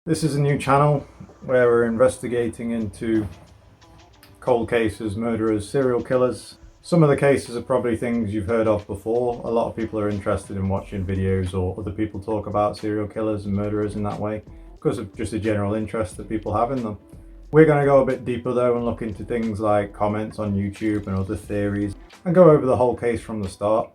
This is a new channel where we're investigating into cold cases, murderers, serial killers. Some of the cases are probably things you've heard of before. A lot of people are interested in watching videos or other people talk about serial killers and murderers in that way because of just a general interest that people have in them. We're going to go a bit deeper though and look into things like comments on YouTube and other theories and go over the whole case from the start.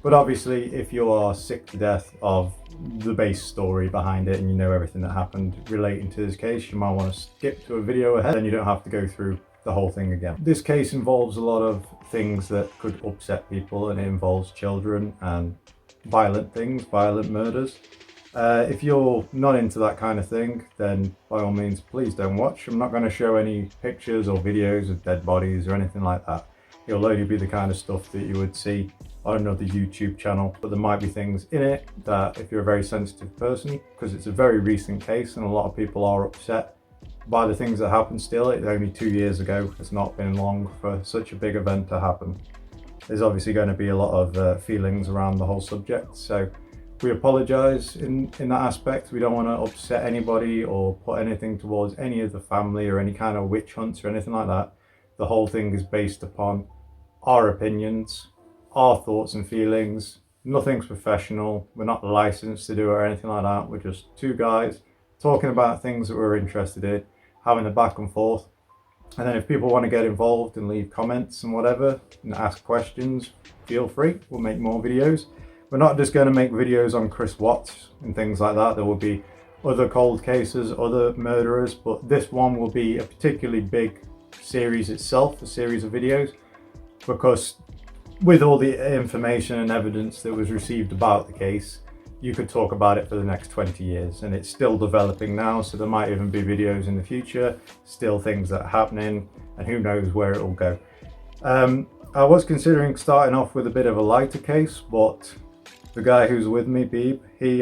But obviously, if you are sick to death of the base story behind it and you know everything that happened relating to this case, you might want to skip to a video ahead and you don't have to go through the whole thing again. This case involves a lot of things that could upset people, and it involves children and violent things, violent murders. If you're not into that kind of thing, then by all means, please don't watch. I'm not going to show any pictures or videos of dead bodies or anything like that. It'll only be the kind of stuff that you would see on another YouTube channel, but there might be things in it that, if you're a very sensitive person, because it's a very recent case and a lot of people are upset by the things that happened still. It's only 2 years ago. It's not been long for such a big event to happen. There's obviously going to be a lot of feelings around the whole subject, so we apologise in that aspect. We don't want to upset anybody or put anything towards any of the family or any kind of witch hunts or anything like that. The whole thing is based upon our opinions, our thoughts and feelings. Nothing's professional. We're not licensed to do it or anything like that. We're just two guys talking about things that we're interested in, having a back and forth. And then if people want to get involved and leave comments and whatever and ask questions, feel free. We'll make more videos. We're not just going to make videos on Chris Watts and things like that. There will be other cold cases, other murderers, but this one will be a particularly big series itself, a series of videos, because with all the information and evidence that was received about the case, you could talk about it for the next 20 years, and it's still developing now, so there might even be videos in the future, still things that are happening, and who knows where it will go. I was considering starting off with a bit of a lighter case, but the guy who's with me, Beeb, he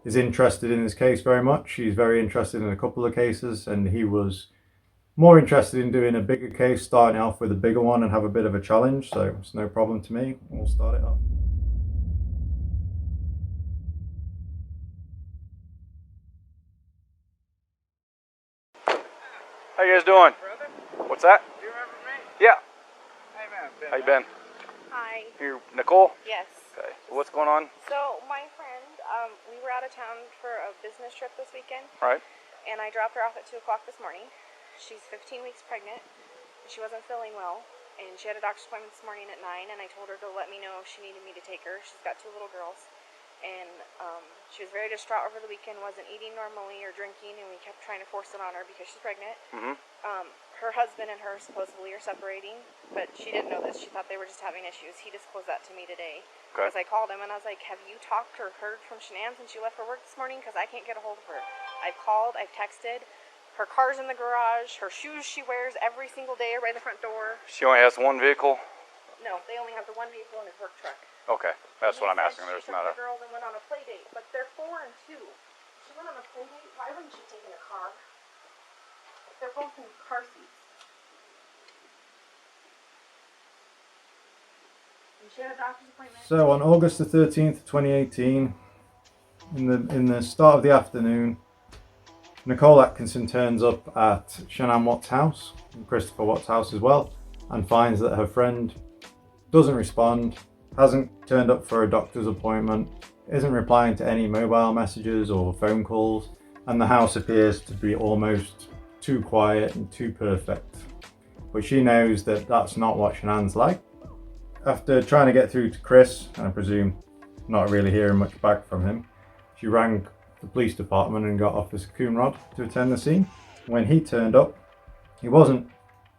is interested in this case very much. He's very interested in a couple of cases, and he was more interested in doing a bigger case, starting off with a bigger one and have a bit of a challenge, so it's no problem to me. We'll start it off. How you guys doing? Brother, What's that? do you remember me? Yeah. Hey man, Ben. How you been? Hi. You Nicole? Yes. Okay. What's going on? So my friend, we were out of town for a business trip this weekend, All right. and I dropped her off at 2 o'clock this morning. She's 15 weeks pregnant. She wasn't feeling well, and she had a doctor's appointment this morning at 9, and I told her to let me know if she needed me to take her. She's got 2 little girls, and she was very distraught over the weekend, wasn't eating normally or drinking, and we kept trying to force it on her because she's pregnant. Her husband and her supposedly are separating, but she didn't know this. She thought they were just having issues. He disclosed that to me today. Okay. Because I called him and I was like, have you talked or heard from Shanann since she left for work this morning? Because I can't get a hold of her. I've called, I've texted. Her car's in the garage. Her shoes she wears every single day are by the front door. She only has one vehicle? No, they only have the one vehicle in his work truck. Okay. That's what I'm He asking. said There's she not took a... the girls and went on a play date, but they're 4 and 2. She went on a play date? Why wouldn't she take in a car? They're both in car seats. And she had a doctor's appointment. So on August the 13th, 2018, in the start of the afternoon, Nicole Atkinson turns up at Shanann Watts' house, and Christopher Watts' house as well, and finds that her friend doesn't respond, hasn't turned up for a doctor's appointment, isn't replying to any mobile messages or phone calls, and the house appears to be almost too quiet and too perfect. But she knows that that's not what Shanann's like. After trying to get through to Chris, and I presume not really hearing much back from him, she rang the police department and got Officer Coonrod to attend the scene. When he turned up, he wasn't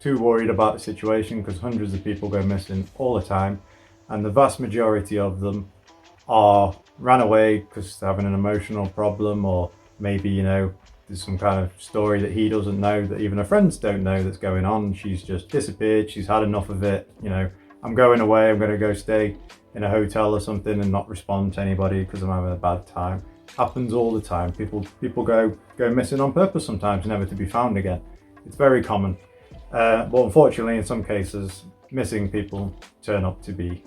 too worried about the situation because hundreds of people go missing all the time, and the vast majority of them are ran away because they're having an emotional problem, or maybe, you know, there's some kind of story that he doesn't know, that even her friends don't know, that's going on. She's just disappeared, she's had enough of it, you know, I'm going away, I'm going to go stay in a hotel or something and not respond to anybody because I'm having a bad time. Happens all the time. People go missing on purpose sometimes, never to be found again. It's very common. But unfortunately, in some cases, missing people turn up to be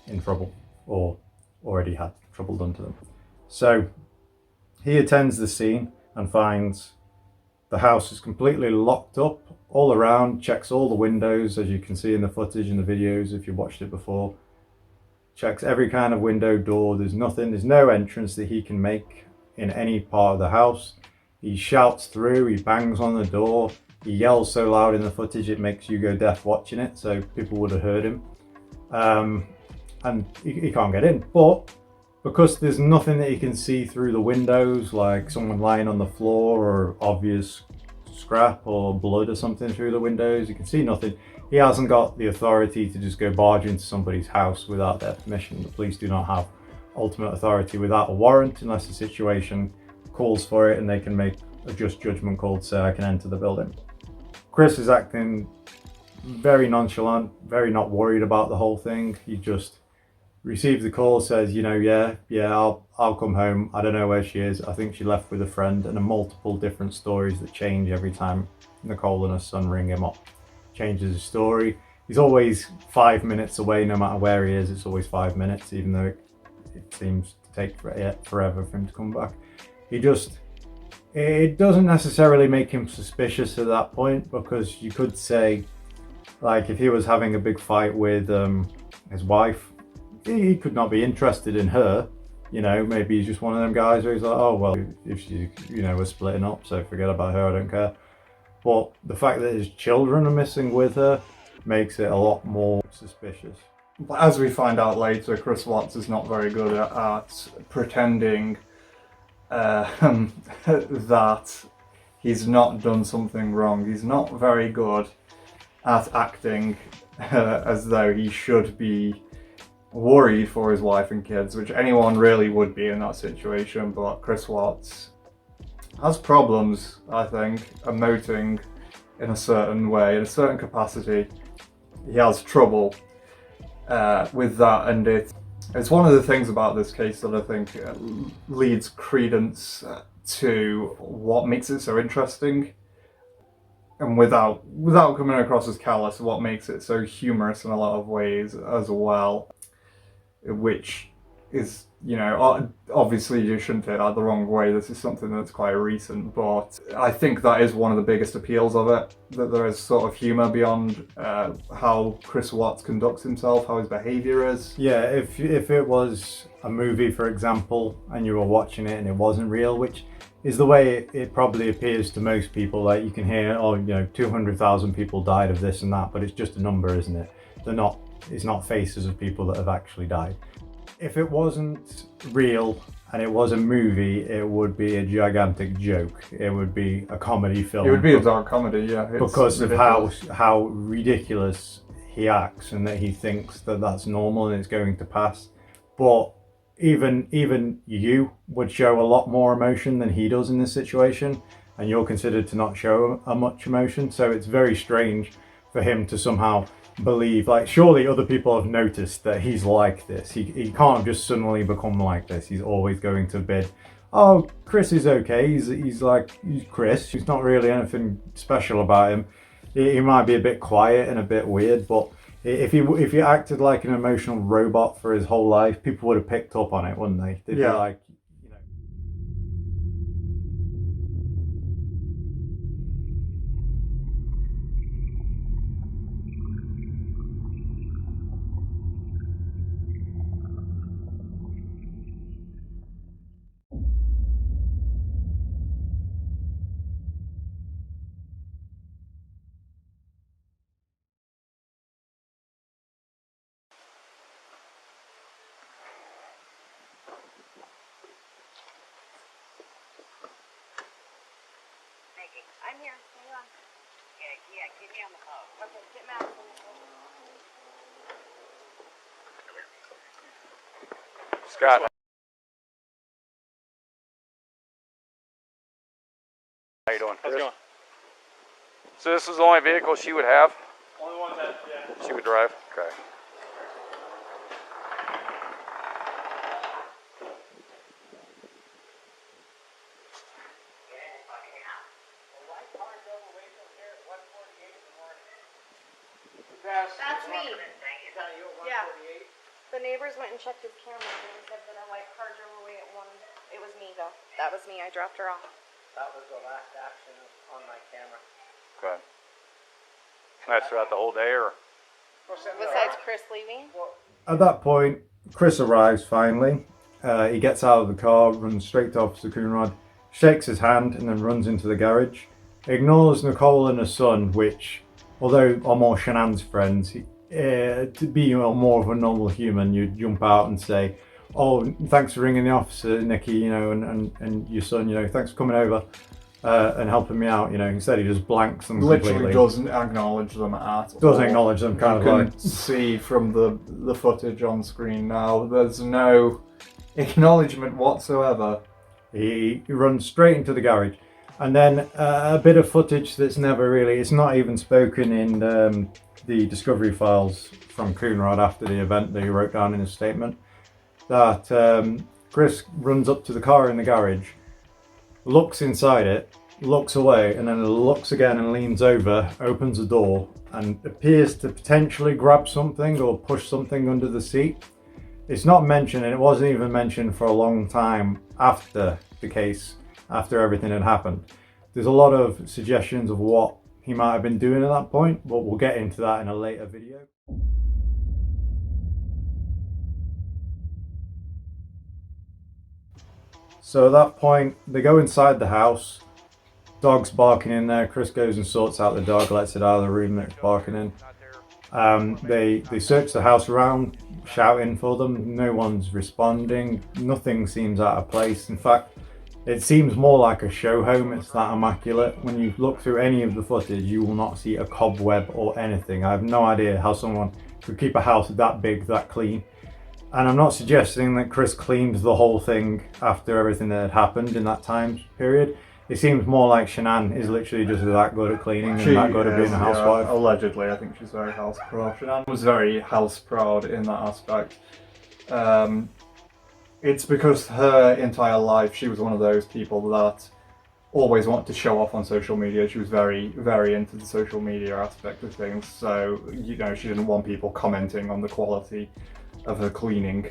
in trouble or already had trouble done to them. So he attends the scene and finds the house is completely locked up all around, checks all the windows, as you can see in the footage and the videos if you watched it before. Checks every kind of window, door, there's nothing, there's no entrance that he can make in any part of the house. He shouts through, he bangs on the door, he yells so loud in the footage it makes you go deaf watching it, so people would have heard him. And he can't get in, but because there's nothing that he can see through the windows, like someone lying on the floor or obvious scrap or blood or something through the windows, you can see nothing. He hasn't got the authority to just go barge into somebody's house without their permission. The police do not have ultimate authority without a warrant unless the situation calls for it and they can make a just judgment call to say I can enter the building. Chris is acting very nonchalant, very not worried about the whole thing. He just receives the call, says, you know, yeah, I'll come home. I don't know where she is. I think she left with a friend, and multiple different stories that change every time Nicole and her son ring him up. Changes his story. He's always 5 minutes away, no matter where he is. It's always 5 minutes, even though it seems to take forever for him to come back. It doesn't necessarily make him suspicious at that point, because you could say, like, if he was having a big fight with his wife, he could not be interested in her, you know. Maybe he's just one of them guys where he's like, oh well, if she, you know, we're splitting up, so forget about her, I don't care. But the fact that his children are missing with her makes it a lot more suspicious. But as we find out later, Chris Watts is not very good at pretending that he's not done something wrong. He's not very good at acting as though he should be worried for his wife and kids, which anyone really would be in that situation. But Chris Watts has problems, I think, emoting in a certain way, in a certain capacity. He has trouble with that, and it's one of the things about this case that I think leads credence to what makes it so interesting, and without coming across as callous, what makes it so humorous in a lot of ways as well. Which is, you know, obviously you shouldn't take that the wrong way. This is something that's quite recent, but I think that is one of the biggest appeals of it, that there is sort of humour beyond how Chris Watts conducts himself, how his behaviour is. Yeah, if it was a movie, for example, and you were watching it and it wasn't real, which is the way it probably appears to most people, like you can hear, oh, you know, 200,000 people died of this and that, but it's just a number, isn't it? It's not faces of people that have actually died. If it wasn't real and it was a movie, it would be a gigantic joke. It would be a comedy film. It would be a dark comedy, yeah. Because of how ridiculous he acts, and that he thinks that that's normal and it's going to pass. But even you would show a lot more emotion than he does in this situation, and you're considered to not show much emotion. So it's very strange for him to somehow believe, like, surely other people have noticed that he's like this. He can't just suddenly become like this. He's always going to be, oh, Chris is okay. He's Chris. He's not really anything special about him. He might be a bit quiet and a bit weird, but if he acted like an emotional robot for his whole life, people would have picked up on it, wouldn't they? They'd be like, you know. I'm here. Hang on. Yeah, get me on the phone. Okay, get Matt. Scott. How you doing? How's it going? So this is the only vehicle she would have? Only one that, yeah. She would drive? Okay. That's me. Yeah. The neighbors went and checked his cameras and they said that a white car drove away at 1. It was me though. That was me. I dropped her off. That was the last action on my camera. Okay. That's throughout the whole day, or? Besides Chris leaving? At that point, Chris arrives finally. He gets out of the car, runs straight to Officer Coonrod, shakes his hand, and then runs into the garage. Ignores Nicole and her son, which, although are more Shanann's friends, to be more of a normal human, you'd jump out and say, "Oh, thanks for ringing the officer, Nikki, you know, and your son, you know, thanks for coming over and helping me out." You know, instead he just blanks them Literally completely. doesn't acknowledge them at all. Doesn't acknowledge them, kind of You like. can see from the footage on screen now, there's no acknowledgement whatsoever. He runs straight into the garage. And then a bit of footage that's never really, it's not even spoken in the discovery files from Coonrod after the event that he wrote down in his statement, that Chris runs up to the car in the garage, looks inside it, looks away, and then looks again and leans over, opens the door, and appears to potentially grab something or push something under the seat. It's not mentioned, and it wasn't even mentioned for a long time after the case, after everything had happened. There's a lot of suggestions of what he might have been doing at that point, but we'll get into that in a later video. So at that point, they go inside the house. Dog's barking in there. Chris goes and sorts out the dog, lets it out of the room that it's barking in. They search the house around, shouting for them. No one's responding. Nothing seems out of place. In fact, it seems more like a show home. It's that immaculate. When you look through any of the footage, you will not see a cobweb or anything. I have no idea how someone could keep a house that big, that clean. And I'm not suggesting that Chris cleaned the whole thing after everything that had happened in that time period. It seems more like Shanann is literally just that good at cleaning and that good at being a housewife. Yeah, allegedly, I think she's very house proud. Shanann was very house proud in that aspect. It's because her entire life she was one of those people that always wanted to show off on social media. She was very, very into the social media aspect of things. So, you know, she didn't want people commenting on the quality of her cleaning.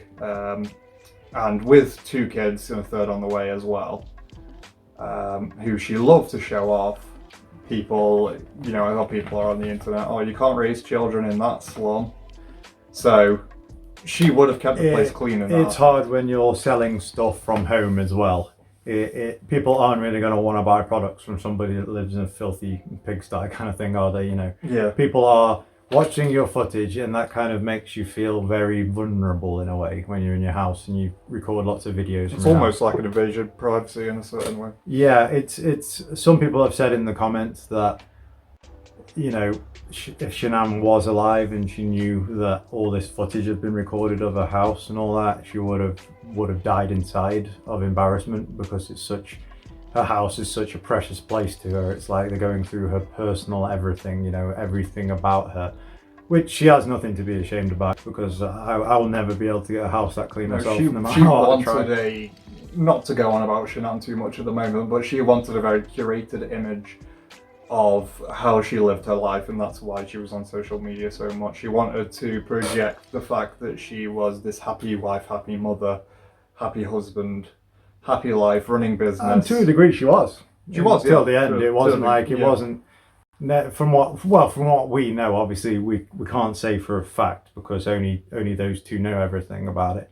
And with 2 kids and a third on the way as well, who she loved to show off, people, you know, how people are on the internet, oh, you can't raise children in that slum. So she would have kept the place clean enough. It's hard when you're selling stuff from home as well. People aren't really going to want to buy products from somebody that lives in a filthy pigsty kind of thing, are they? You know, yeah. People are watching your footage, and that kind of makes you feel very vulnerable in a way when you're in your house and you record lots of videos. It's almost like an invasion of privacy in a certain way. Yeah, it's. Some people have said in the comments that, you know, if Shanann was alive and she knew that all this footage had been recorded of her house and all that, she would have died inside of embarrassment, because her house is such a precious place to her. It's like they're going through her personal everything, you know, everything about her, which she has nothing to be ashamed about, because I will never be able to get a house that clean myself. She no matter what I try. wanted not to go on about Shanann too much at the moment, but she wanted a very curated image of how she lived her life, and that's why she was on social media so much. She wanted to project the fact that she was this happy wife, happy mother, happy husband, happy life, running business. And to a degree she was. She was, till yeah. the end. It wasn't like, it wasn't, from what we know, obviously we can't say for a fact, because only those 2 know everything about it.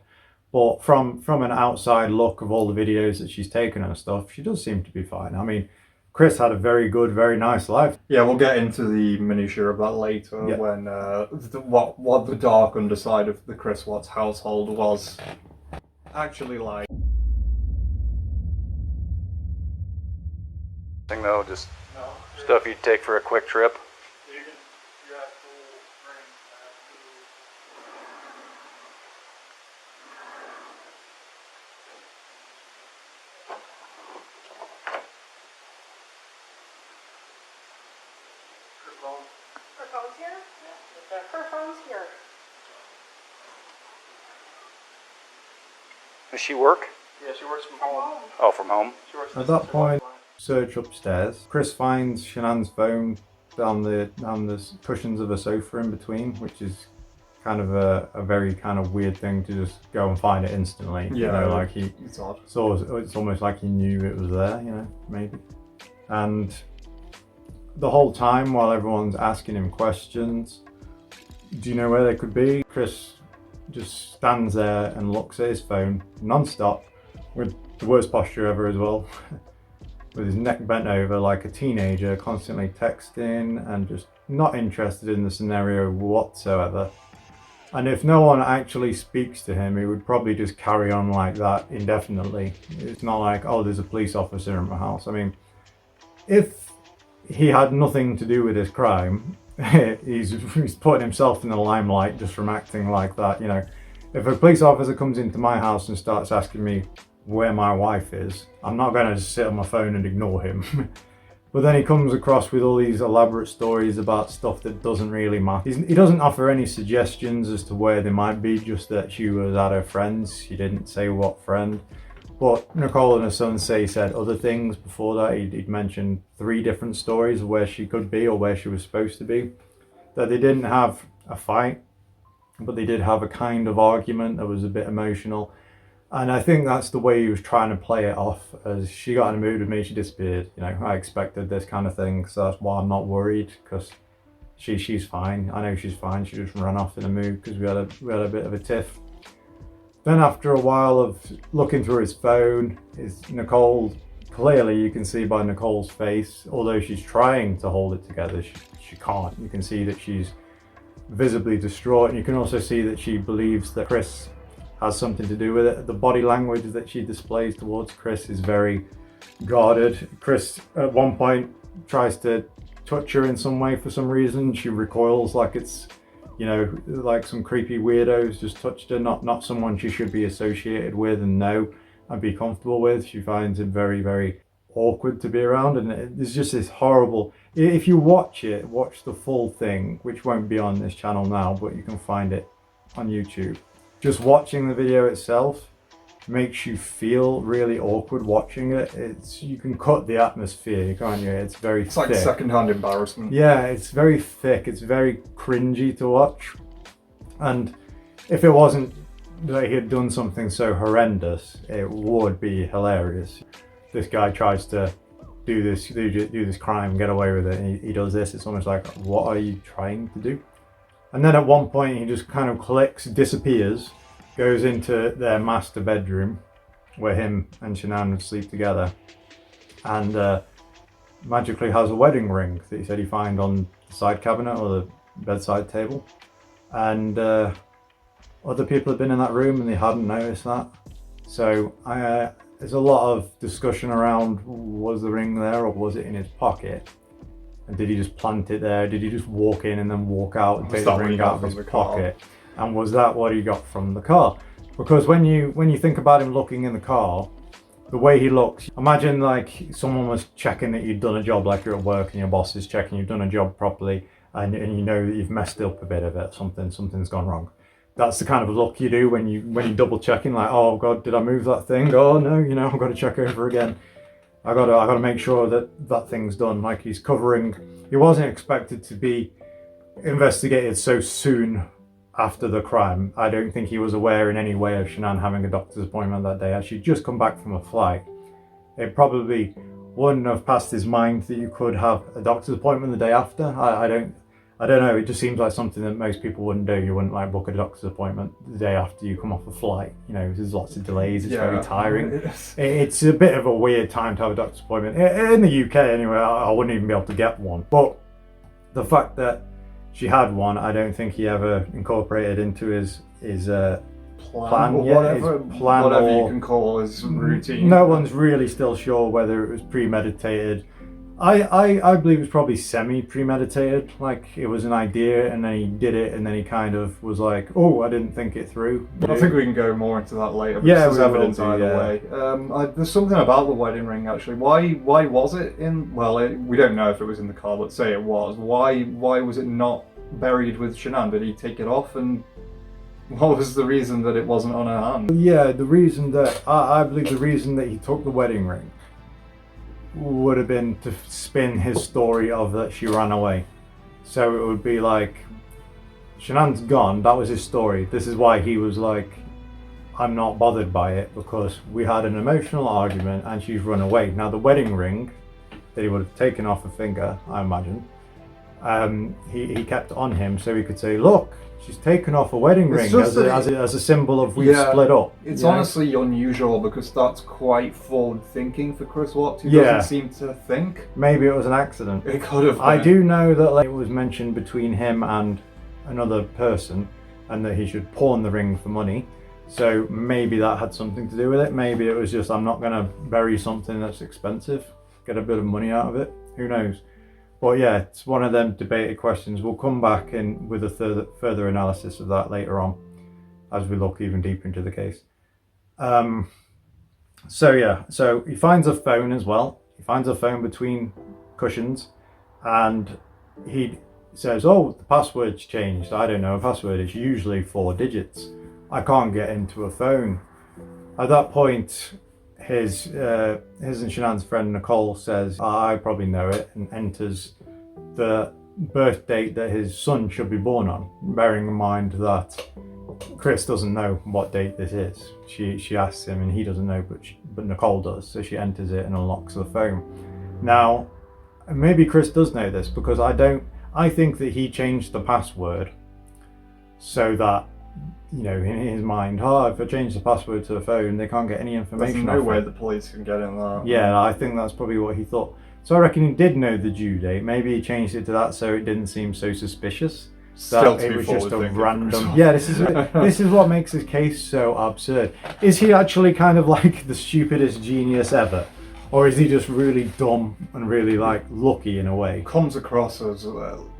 But from an outside look of all the videos that she's taken and stuff, she does seem to be fine. I mean, Chris had a very good, very nice life. Yeah, we'll get into the minutiae of that later, when what the dark underside of the Chris Watts household was actually like. Thing though, just stuff you'd take for a quick trip. Her phone's here? Her phone's here. Does she work? Yeah, she works from From home. home. Oh, from home. She works At that point, search upstairs. Chris finds Shanann's phone down the cushions of a sofa in between, which is kind of a very kind of weird thing to just go and find it instantly. You know, like it's odd. so it's almost like he knew it was there, you know, maybe. And the whole time while everyone's asking him questions, do you know where they could be? Chris just stands there and looks at his phone non-stop, with the worst posture ever as well, with his neck bent over like a teenager, constantly texting and just not interested in the scenario whatsoever. And if no one actually speaks to him, he would probably just carry on like that indefinitely. It's not like, oh, there's a police officer in my house. I mean, if he had nothing to do with this crime, he's putting himself in the limelight just from acting like that. You know, if a police officer comes into my house and starts asking me where my wife is, I'm not going to just sit on my phone and ignore him. But then he comes across with all these elaborate stories about stuff that doesn't really matter. He doesn't offer any suggestions as to where they might be, just that she was at her friend's. He didn't say what friend. But Nicole and her son say he said other things before that. He'd mentioned 3 different stories of where she could be or where she was supposed to be. That they didn't have a fight, but they did have a kind of argument that was a bit emotional. And I think that's the way he was trying to play it off. As she got in a mood with me, she disappeared. You know, I expected this kind of thing, so that's why I'm not worried, because she's fine. I know she's fine. She just ran off in a mood because we had a bit of a tiff. Then after a while of looking through his phone, Nicole, clearly you can see by Nicole's face, although she's trying to hold it together, she can't. You can see that she's visibly distraught, and you can also see that she believes that Chris has something to do with it. The body language that she displays towards Chris is very guarded. Chris at one point tries to touch her in some way for some reason. She recoils like it's, you know, like some creepy weirdos just touched her, not someone she should be associated with and know and be comfortable with. She finds him very, very awkward to be around, and there's just this horrible, if you watch the full thing, which won't be on this channel now, but you can find it on YouTube. Just watching the video itself makes you feel really awkward watching it. You can cut the atmosphere, can't you? It's very thick. Like secondhand embarrassment. Yeah, it's very thick. It's very cringy to watch. And if it wasn't that he had done something so horrendous, it would be hilarious. This guy tries to do this crime, get away with it, and he does this. It's almost like, what are you trying to do? And then at one point he just kind of clicks, disappears, goes into their master bedroom where him and Shanann would sleep together, and magically has a wedding ring that he said he found on the side cabinet or the bedside table. And other people had been in that room and they hadn't noticed that. So there's a lot of discussion around, was the ring there or was it in his pocket? And did he just plant it there? Did he just walk in and then walk out and take the ring out of his pocket? And was that what he got from the car? Because when you think about him looking in the car, the way he looks, imagine like someone was checking that you'd done a job, like you're at work and your boss is checking you've done a job properly, and you know that you've messed up a bit of it, something's gone wrong. That's the kind of look you do when you double checking, like, oh God, did I move that thing? Oh no, you know, I've got to check over again. I gotta make sure that thing's done. Like he wasn't expected to be investigated so soon after the crime. I don't think he was aware in any way of Shanann having a doctor's appointment that day. As she'd just come back from a flight, it probably wouldn't have passed his mind that you could have a doctor's appointment the day after. I don't know, it just seems like something that most people wouldn't do. You wouldn't like book a doctor's appointment the day after you come off a flight. You know, there's lots of delays, it's very tiring. It's a bit of a weird time to have a doctor's appointment. In the UK anyway, I wouldn't even be able to get one. But the fact that she had one, I don't think he ever incorporated into his plan or whatever you can call his routine. No one's really still sure whether it was premeditated. I believe it was probably semi-premeditated, like it was an idea and then he did it and then he kind of was like, oh, I didn't think it through. I think we can go more into that later, because yeah, there's evidence either way. There's something about the wedding ring actually. Why was it in, well, we don't know if it was in the car, let's say it was. Why was it not buried with Shanann? Did he take it off, and what was the reason that it wasn't on her hand? Yeah, the reason that, I believe the reason that he took the wedding ring would have been to spin his story of that she ran away. So it would be like, Shanann's gone, that was his story. This is why he was like, I'm not bothered by it, because we had an emotional argument and she's run away. Now the wedding ring that he would have taken off a finger, I imagine, he kept on him so he could say, look, she's taken off a wedding ring as a symbol of we've split up. It's honestly unusual because that's quite forward thinking for Chris Watts, who doesn't seem to think. Maybe it was an accident. It could have been. I do know that like, it was mentioned between him and another person and that he should pawn the ring for money. So maybe that had something to do with it. Maybe it was just, I'm not going to bury something that's expensive, get a bit of money out of it. Who knows? But yeah, it's one of them debated questions. We'll come back in with a further analysis of that later on as we look even deeper into the case. So he finds a phone as well. He finds a phone between cushions and he says, oh, the password's changed. I don't know a password. It's usually 4 digits. I can't get into a phone. At that point, his and Shanann's friend Nicole says, I probably know it, and enters the birth date that his son should be born on, bearing in mind that Chris doesn't know what date this is. She asks him and he doesn't know, but Nicole does, so she enters it and unlocks the phone. Now, maybe Chris does know this, because I think that he changed the password so that, you know, in his mind, if I change the password to the phone, they can't get any information. There's no way the police can get in that. Yeah, I think that's probably what he thought. So I reckon he did know the due date. Maybe he changed it to that so it didn't seem so suspicious. Still, it was just a random. Yeah, this is what makes his case so absurd. Is he actually kind of like the stupidest genius ever? Or is he just really dumb and really like lucky in a way? Comes across as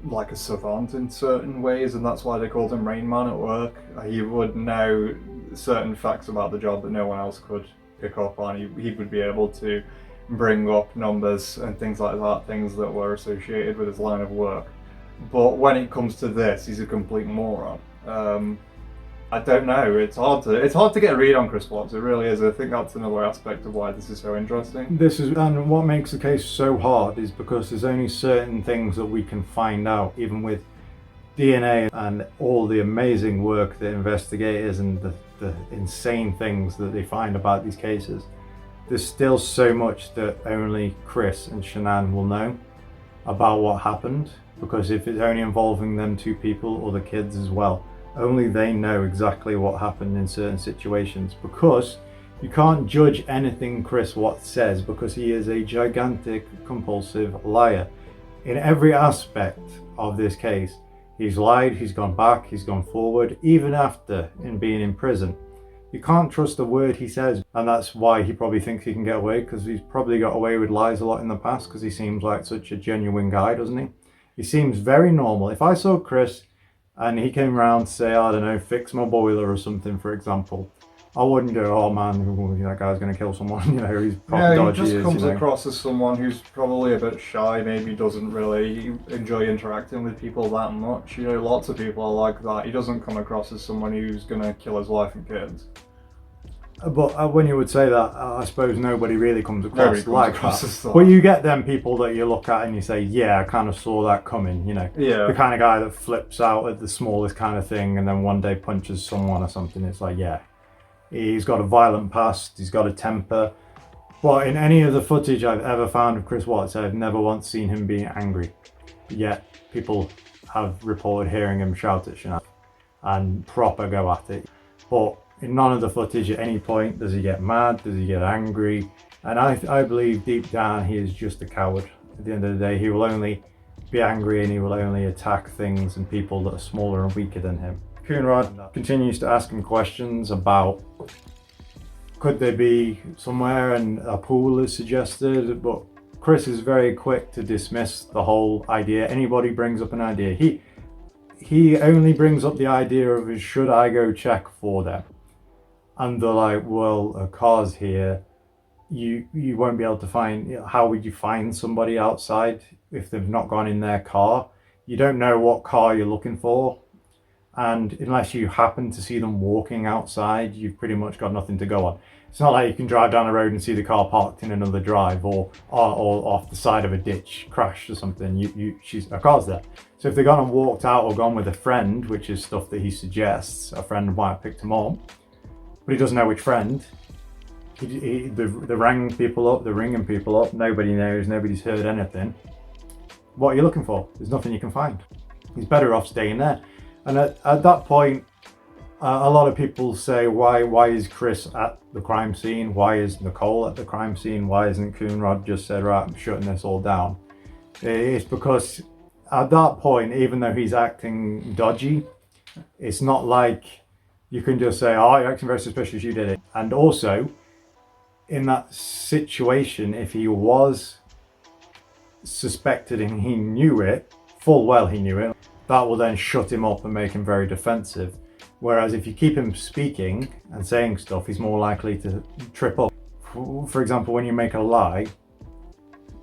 like a savant in certain ways, and that's why they called him Rain Man at work. He would know certain facts about the job that no one else could pick up on. He would be able to bring up numbers and things like that, things that were associated with his line of work. But when it comes to this, he's a complete moron. I don't know. It's hard to get a read on Chris Watts. It really is. I think that's another aspect of why this is so interesting. And what makes the case so hard is because there's only certain things that we can find out, even with DNA and all the amazing work that investigators and the insane things that they find about these cases. There's still so much that only Chris and Shanann will know about what happened, because if it's only involving them two people or the kids as well, only they know exactly what happened in certain situations, because you can't judge anything Chris Watts says, because he is a gigantic compulsive liar. In every aspect of this case, he's lied, he's gone back, he's gone forward, even after being in prison. You can't trust a word he says, and that's why he probably thinks he can get away, because he's probably got away with lies a lot in the past, because he seems like such a genuine guy, doesn't he? He seems very normal. If I saw Chris and he came around to say, I don't know, fix my boiler or something, for example, I wouldn't go, oh man, that guy's going to kill someone, you know, he's probably dodgy. He just comes across as someone who's probably a bit shy, maybe doesn't really enjoy interacting with people that much. You know, lots of people are like that. He doesn't come across as someone who's going to kill his wife and kids. But when you would say that, I suppose nobody really comes across like that. As that. But you get them people that you look at and you say, yeah, I kind of saw that coming, you know. Yeah. The kind of guy that flips out at the smallest kind of thing and then one day punches someone or something. It's like, yeah, he's got a violent past, he's got a temper. But in any of the footage I've ever found of Chris Watts, I've never once seen him being angry. Yet people have reported hearing him shout at Shanann and proper go at it. But in none of the footage at any point does he get mad, does he get angry. And I believe deep down he is just a coward. At the end of the day, he will only be angry and he will only attack things and people that are smaller and weaker than him. Coonrod continues to ask him questions about, could they be somewhere, and a pool is suggested, but Chris is very quick to dismiss the whole idea. Anybody brings up an idea, he only brings up the idea of, should I go check for them? And they're like, well, a car's here. You won't be able to find, how would you find somebody outside if they've not gone in their car? You don't know what car you're looking for. And unless you happen to see them walking outside, you've pretty much got nothing to go on. It's not like you can drive down the road and see the car parked in another drive or off the side of a ditch, crashed or something. Her car's there. So if they've gone and walked out or gone with a friend, which is stuff that he suggests, a friend might have picked him up, but he doesn't know which friend. They're ringing people up, nobody knows, nobody's heard anything. What are you looking for? There's nothing you can find. He's better off staying there. And at that point, a lot of people say, why is Chris at the crime scene? Why is Nicole at the crime scene? Why isn't Coonrod just said, right, I'm shutting this all down? It's because at that point, even though he's acting dodgy, it's not like you can just say, oh, you're acting very suspicious, you did it. And also, in that situation, if he was suspected and he knew it, full well he knew it, that will then shut him up and make him very defensive. Whereas if you keep him speaking and saying stuff, he's more likely to trip up. For example, when you make a lie,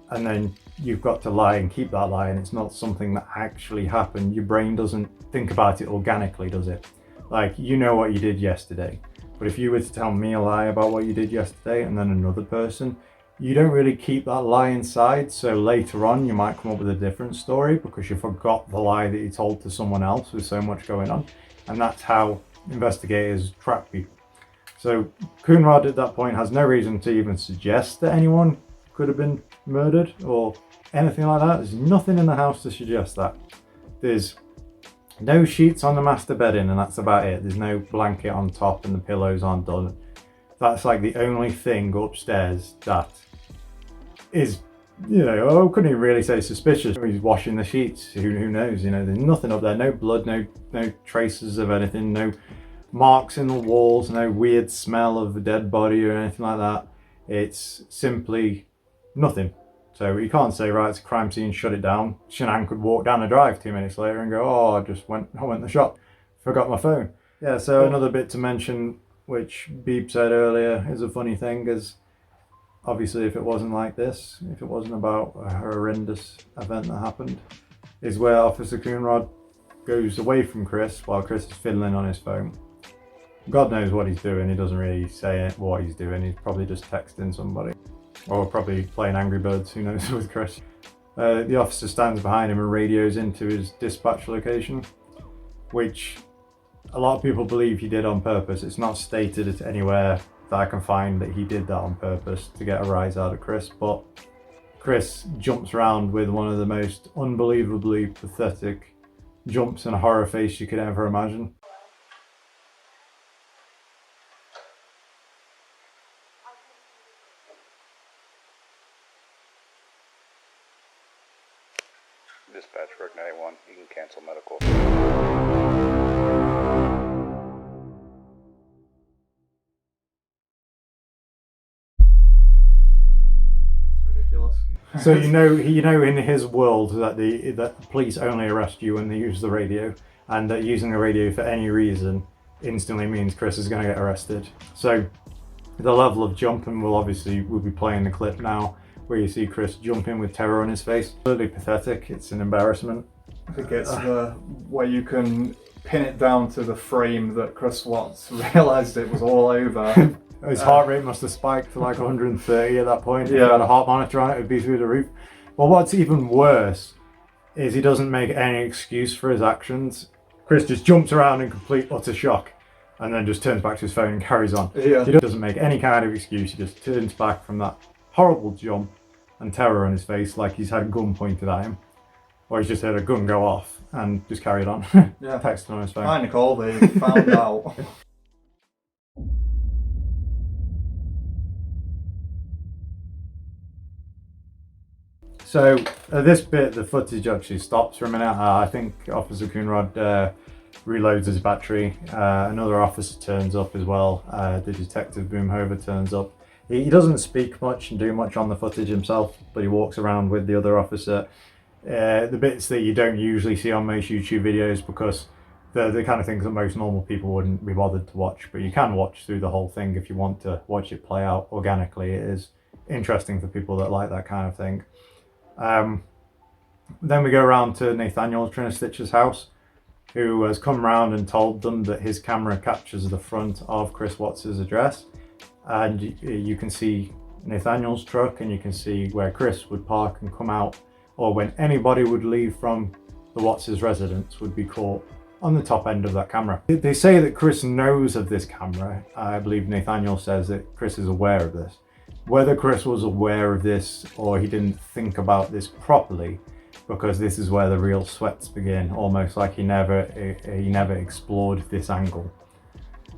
and then you've got to lie and keep that lie, and it's not something that actually happened, your brain doesn't think about it organically, does it? Like, you know what you did yesterday, but if you were to tell me a lie about what you did yesterday and then another person, you don't really keep that lie inside, so later on you might come up with a different story because you forgot the lie that you told to someone else with so much going on. And that's how investigators trap people. So Coonrod at that point has no reason to even suggest that anyone could have been murdered or anything like that. There's nothing in the house to suggest that. There's no sheets on the master bedding, and that's about it. There's no blanket on top and the pillows aren't done. That's like the only thing upstairs that is, you know, I couldn't even really say suspicious. He's washing the sheets, who knows, you know, there's nothing up there, no blood, no traces of anything, no marks in the walls, no weird smell of a dead body or anything like that. It's simply nothing. So you can't say, right, it's a crime scene, shut it down. Shanann could walk down the drive 2 minutes later and go, oh, I went to the shop, forgot my phone. Yeah, so another bit to mention, which Beeb said earlier, is a funny thing, is obviously if it wasn't like this, if it wasn't about a horrendous event that happened, is where Officer Coonrod goes away from Chris while Chris is fiddling on his phone. God knows what he's doing, he doesn't really say what he's doing, he's probably just texting somebody. Or probably playing Angry Birds, who knows, with Chris. The officer stands behind him and radios into his dispatch location, which a lot of people believe he did on purpose. It's not stated anywhere that I can find that he did that on purpose to get a rise out of Chris, but Chris jumps around with one of the most unbelievably pathetic jumps and horror face you could ever imagine. Dispatch Rick 91, you can cancel medical. It's ridiculous. So you know in his world that the police only arrest you when they use the radio, and that using the radio for any reason instantly means Chris is going to get arrested. So the level of jumping we'll be playing the clip now, where you see Chris jumping with terror on his face. Really pathetic, it's an embarrassment. I think it's the where you can pin it down to the frame that Chris Watts realised it was all over. His heart rate must have spiked to like 130 at that point. If Yeah. he had a heart monitor on it, it'd be through the roof. But what's even worse is he doesn't make any excuse for his actions. Chris just jumps around in complete utter shock and then just turns back to his phone and carries on. Yeah. He doesn't make any kind of excuse, he just turns back from that horrible jump and terror on his face like he's had a gun pointed at him. Or he's just heard a gun go off and just carried on. Yeah. Texting on his phone. Hi Nicole, they found out. So at this bit, the footage actually stops for a minute. I think Officer Coonrod reloads his battery. Another officer turns up as well. The detective Boomhover turns up. He doesn't speak much and do much on the footage himself, but he walks around with the other officer. The bits that you don't usually see on most YouTube videos, because they're the kind of things that most normal people wouldn't be bothered to watch, but you can watch through the whole thing if you want to watch it play out organically. It is interesting for people that like that kind of thing. Then we go around to Nathaniel Trinistitch's house, who has come round and told them that his camera captures the front of Chris Watts' address, and you can see Nathaniel's truck, and you can see where Chris would park and come out, or when anybody would leave from the Watts' residence would be caught on the top end of that camera. They say that Chris knows of this camera. I believe Nathaniel says that Chris is aware of this. Whether Chris was aware of this or he didn't think about this properly, because this is where the real sweats begin, almost like he never explored this angle.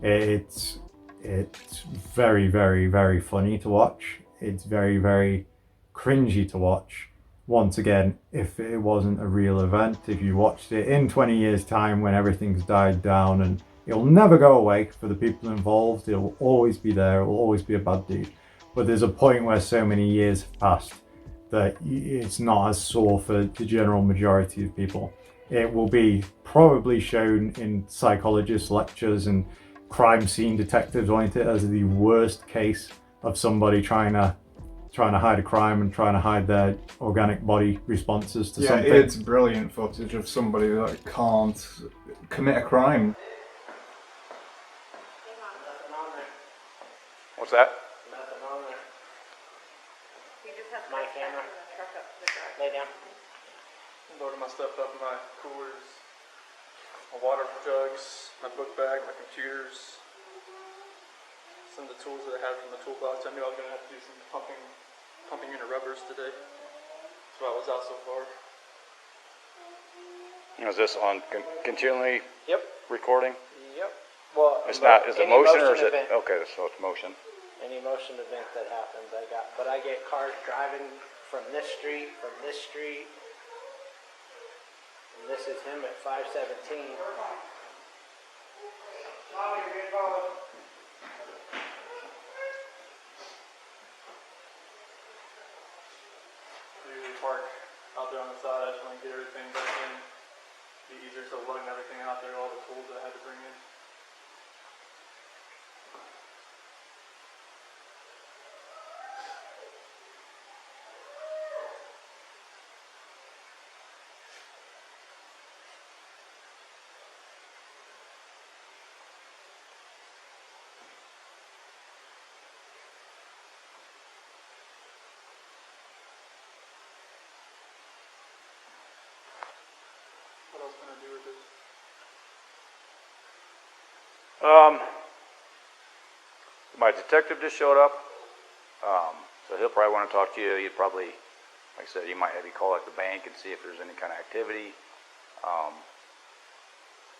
It's very, very, very funny to watch. It's very, very cringy to watch. Once again, if it wasn't a real event, if you watched it in 20 years time when everything's died down, and it'll never go away for the people involved, it will always be there, it will always be a bad deed. But there's a point where so many years have passed that it's not as sore for the general majority of people. It will be probably shown in psychologist lectures and crime scene detectives, won't it, as the worst case of somebody trying to hide a crime and trying to hide their organic body responses to something. It's brilliant footage of somebody that can't commit a crime. Nothing on there. What's that? Nothing on there. You just have to My back camera. the truck up to the garage. Lay down. Loaded my stuff up in my coolers, my water jugs, my book bag, my computers, some of the tools that I had from the toolbox. I knew I was going to have to do some pumping unit rubbers today. That's why I was out so far. Is this on continually Yep. recording? Yep. Well, It's not. Is it any motion or is it? event, Okay, so it's motion. Any motion event that happens, I get cars driving from this street, and this is him at 517. I usually park out there on the side. I just want to get everything back in. Be easier, so lugging everything out there, all the tools that I had to bring in. What else can I do with this? My detective just showed up, so he'll probably want to talk to you. You'd probably, like I said, you might have you call at the bank and see if there's any kind of activity.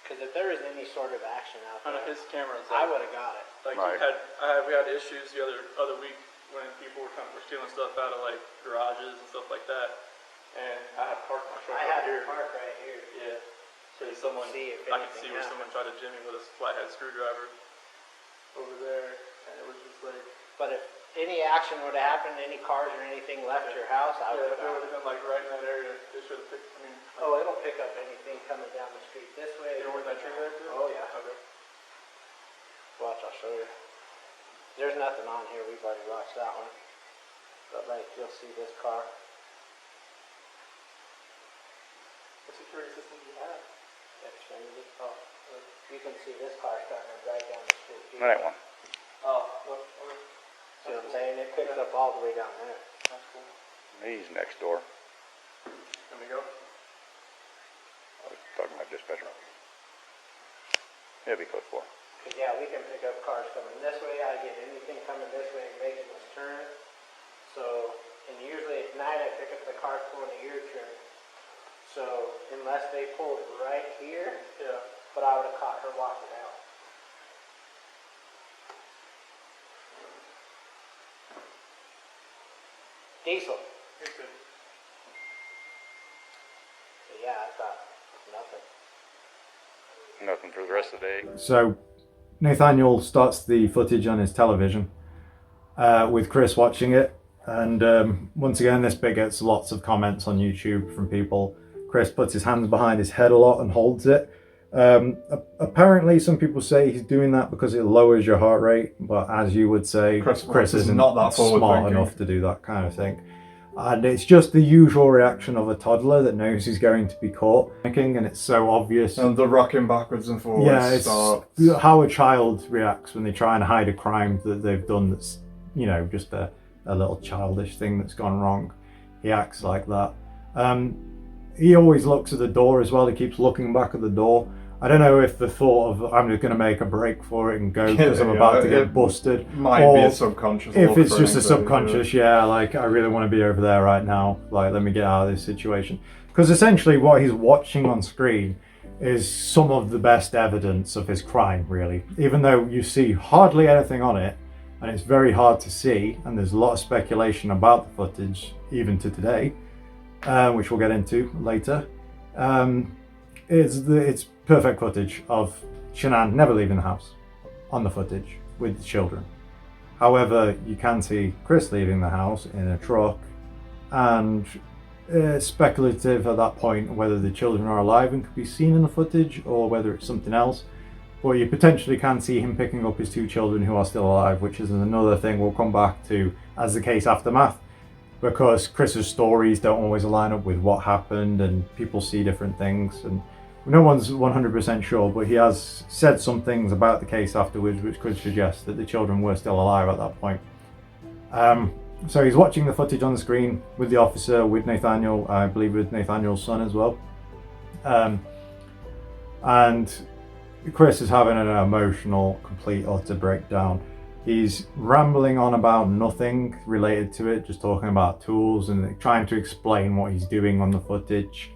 Because if there was any sort of action out I know there, his camera's I like, would have got it. like Right. we had issues the other week when people were stealing stuff out of like garages and stuff like that, and I had parked my truck I up had here. to park right here. Yeah. So someone, see if I could anything see where happened. someone tried to jimmy with a flathead screwdriver over there, and it was just like, But if any action would have happened, any cars or anything left your house, I yeah, would if have it would got have it. been like right in that area, they should have picked. I mean, Oh, it'll pick up anything coming down the street this way. you know where that tree there too? Oh, yeah. Okay. Watch, I'll show you. There's nothing on here. We've already watched that one. But like, you'll see this car. What security system do you have? Xfinity. Oh, You can see this car starting to drive down the street. here. That one. oh, look, okay. See what I'm saying? It picks up all the way down there. That's cool. He's next door. Let me go. I was talking about dispatcher. He'll be code 4. Cause yeah, we can pick up cars coming this way. I get anything coming this way and making this turn. So, and usually at night I pick up the cars pulling a U-turn. So, unless they pulled right here, Yeah. but I would have caught her walking out. Diesel. You're good. So yeah, I got nothing. Nothing for the rest of the day. So Nathaniel starts the footage on his television with Chris watching it, and once again this bit gets lots of comments on YouTube from people. Chris puts his hands behind his head a lot and holds it. Apparently some people say he's doing that because it lowers your heart rate, but as you would say, Chris Chris is isn't not that smart forward-thinking. enough to do that kind of thing. And it's just the usual reaction of a toddler that knows he's going to be caught, and it's so obvious. And the rocking backwards and forwards Yeah, it's starts. how a child reacts when they try and hide a crime that they've done that's, you know, just a little childish thing that's gone wrong. He acts like that. He always looks at the door as well. He keeps looking back at the door. I don't know if the thought of I'm just going to make a break for it and go because I'm about to get busted. Might be a subconscious. If it's just a subconscious, yeah, like I really want to be over there right now. Like, let me get out of this situation. Because essentially what he's watching on screen is some of the best evidence of his crime, really. Even though you see hardly anything on it, and it's very hard to see, and there's a lot of speculation about the footage, even to today, which we'll get into later. It's perfect footage of Shanann never leaving the house on the footage with the children. However, you can see Chris leaving the house in a truck, and it's speculative at that point whether the children are alive and could be seen in the footage or whether it's something else. But you potentially can see him picking up his 2 children who are still alive, which is another thing we'll come back to as the case aftermath, because Chris's stories don't always line up with what happened and people see different things, and no one's 100% sure, but he has said some things about the case afterwards which could suggest that the children were still alive at that point. So he's watching the footage on the screen with the officer, with Nathaniel, I believe with Nathaniel's son as well. And Chris is having an emotional, complete, utter breakdown. He's rambling on about nothing related to it, just talking about tools and trying to explain what he's doing on the footage.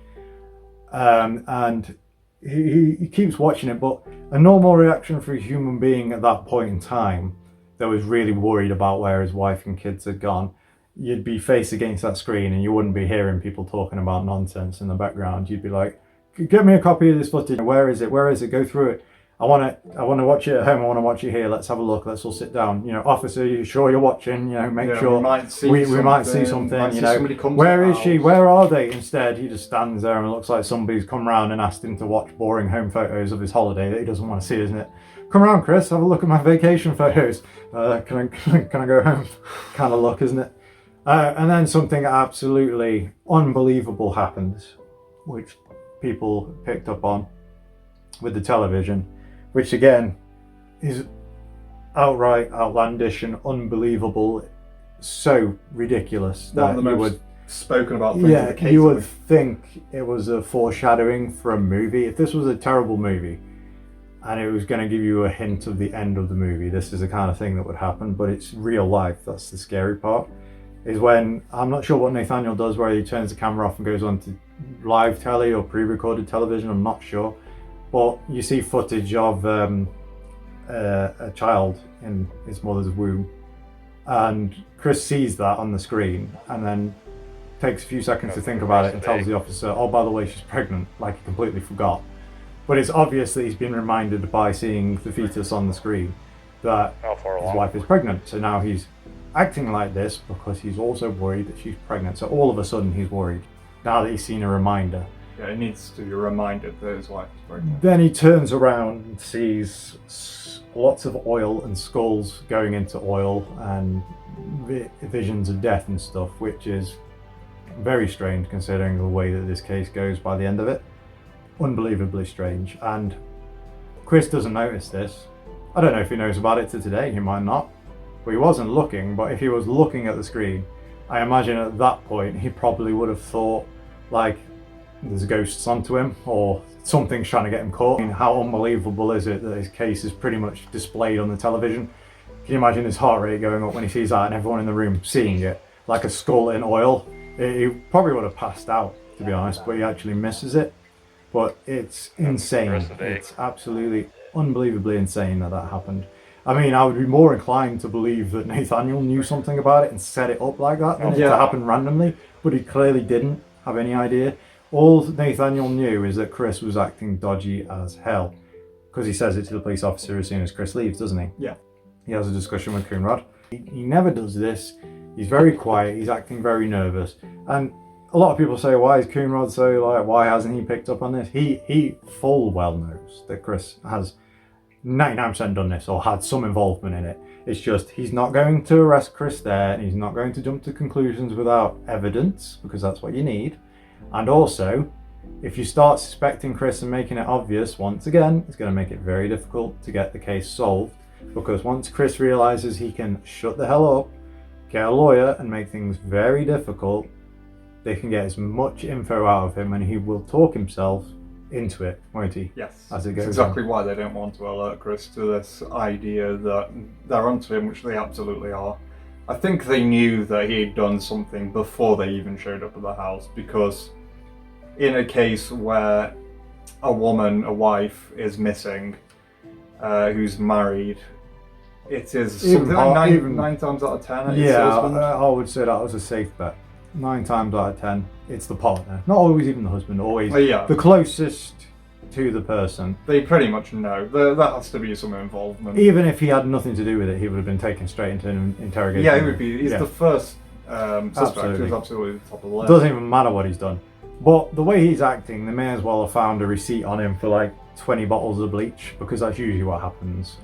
And he keeps watching it, but a normal reaction for a human being at that point in time that was really worried about where his wife and kids had gone, you'd be face against that screen and you wouldn't be hearing people talking about nonsense in the background. You'd be like, get me a copy of this footage. Where is it? Go through it. I want to watch it at home. I want to watch it here. Let's have a look. Let's all sit down. You know, officer, you sure you're watching? You know, make sure we might see something. You know, where is she? Where are they? Instead, he just stands there and it looks like somebody's come round and asked him to watch boring home photos of his holiday that he doesn't want to see, isn't it? Come around, Chris. Have a look at my vacation photos. Can I go home? Kind of look, isn't it? And then something absolutely unbelievable happens, which people picked up on with the television, which again is outright outlandish and unbelievable, so ridiculous that you would spoken about things. Yeah, you would think it was a foreshadowing for a movie. If this was a terrible movie and it was going to give you a hint of the end of the movie, this is the kind of thing that would happen. But it's real life. That's the scary part. Is when, I'm not sure what Nathaniel does, where he turns the camera off and goes on to live telly or pre-recorded television, I'm not sure. But you see footage of a child in his mother's womb, and Chris sees that on the screen and then takes a few seconds to think about it and tells the officer, oh, by the way, she's pregnant, like he completely forgot. But it's obvious that he's been reminded by seeing the fetus on the screen that his wife is pregnant. So now he's acting like this because he's also worried that she's pregnant. So all of a sudden he's worried now that he's seen a reminder. Yeah, he needs to be reminded that his wife is pregnant. Then he turns around and sees lots of oil and skulls going into oil and visions of death and stuff, which is very strange considering the way that this case goes by the end of it. Unbelievably strange. And Chris doesn't notice this. I don't know if he knows about it to today, he might not. But he wasn't looking, but if he was looking at the screen, I imagine at that point he probably would have thought, like, there's ghosts onto him or something's trying to get him caught. I mean, how unbelievable is it that his case is pretty much displayed on the television? Can you imagine his heart rate going up when he sees that and everyone in the room seeing it, like a skull in oil? He probably would have passed out, to be honest, but he actually misses it. But it's insane. It's absolutely unbelievably insane that happened. I mean, I would be more inclined to believe that Nathaniel knew something about it and set it up like that than it to happen randomly, but he clearly didn't have any idea. All Nathaniel knew is that Chris was acting dodgy as hell, because he says it to the police officer as soon as Chris leaves, doesn't he? Yeah. He has a discussion with Coonrod. He never does this. He's very quiet. He's acting very nervous. And a lot of people say, why is Coonrod so, like, why hasn't he picked up on this? He full well knows that Chris has 99% done this or had some involvement in it. It's just he's not going to arrest Chris there, and he's not going to jump to conclusions without evidence, because that's what you need. And also, if you start suspecting Chris and making it obvious, once again, it's going to make it very difficult to get the case solved, because once Chris realizes he can shut the hell up, get a lawyer, and make things very difficult, they can get as much info out of him, and he will talk himself into it, won't he? Yes. As it goes That's exactly why they don't want to alert Chris to this idea that they're onto him, which they absolutely are. I think they knew that he had done something before they even showed up at the house, because in a case where a woman, a wife, is missing, who's married, it is Even something hard- like even- 9 times out of 10. It's Yeah, the husband. I would say that was a safe bet. 9 times out of 10, it's the partner. Not always even the husband, always Yeah. the closest to the person. They pretty much know. There has to be some involvement. Even if he had nothing to do with it, he would have been taken straight into an interrogation. Yeah, he would be. He's Yeah. the first suspect. Absolutely. He's absolutely the top of the It list. doesn't even matter what he's done. But the way he's acting, they may as well have found a receipt on him for like 20 bottles of bleach, because that's usually what happens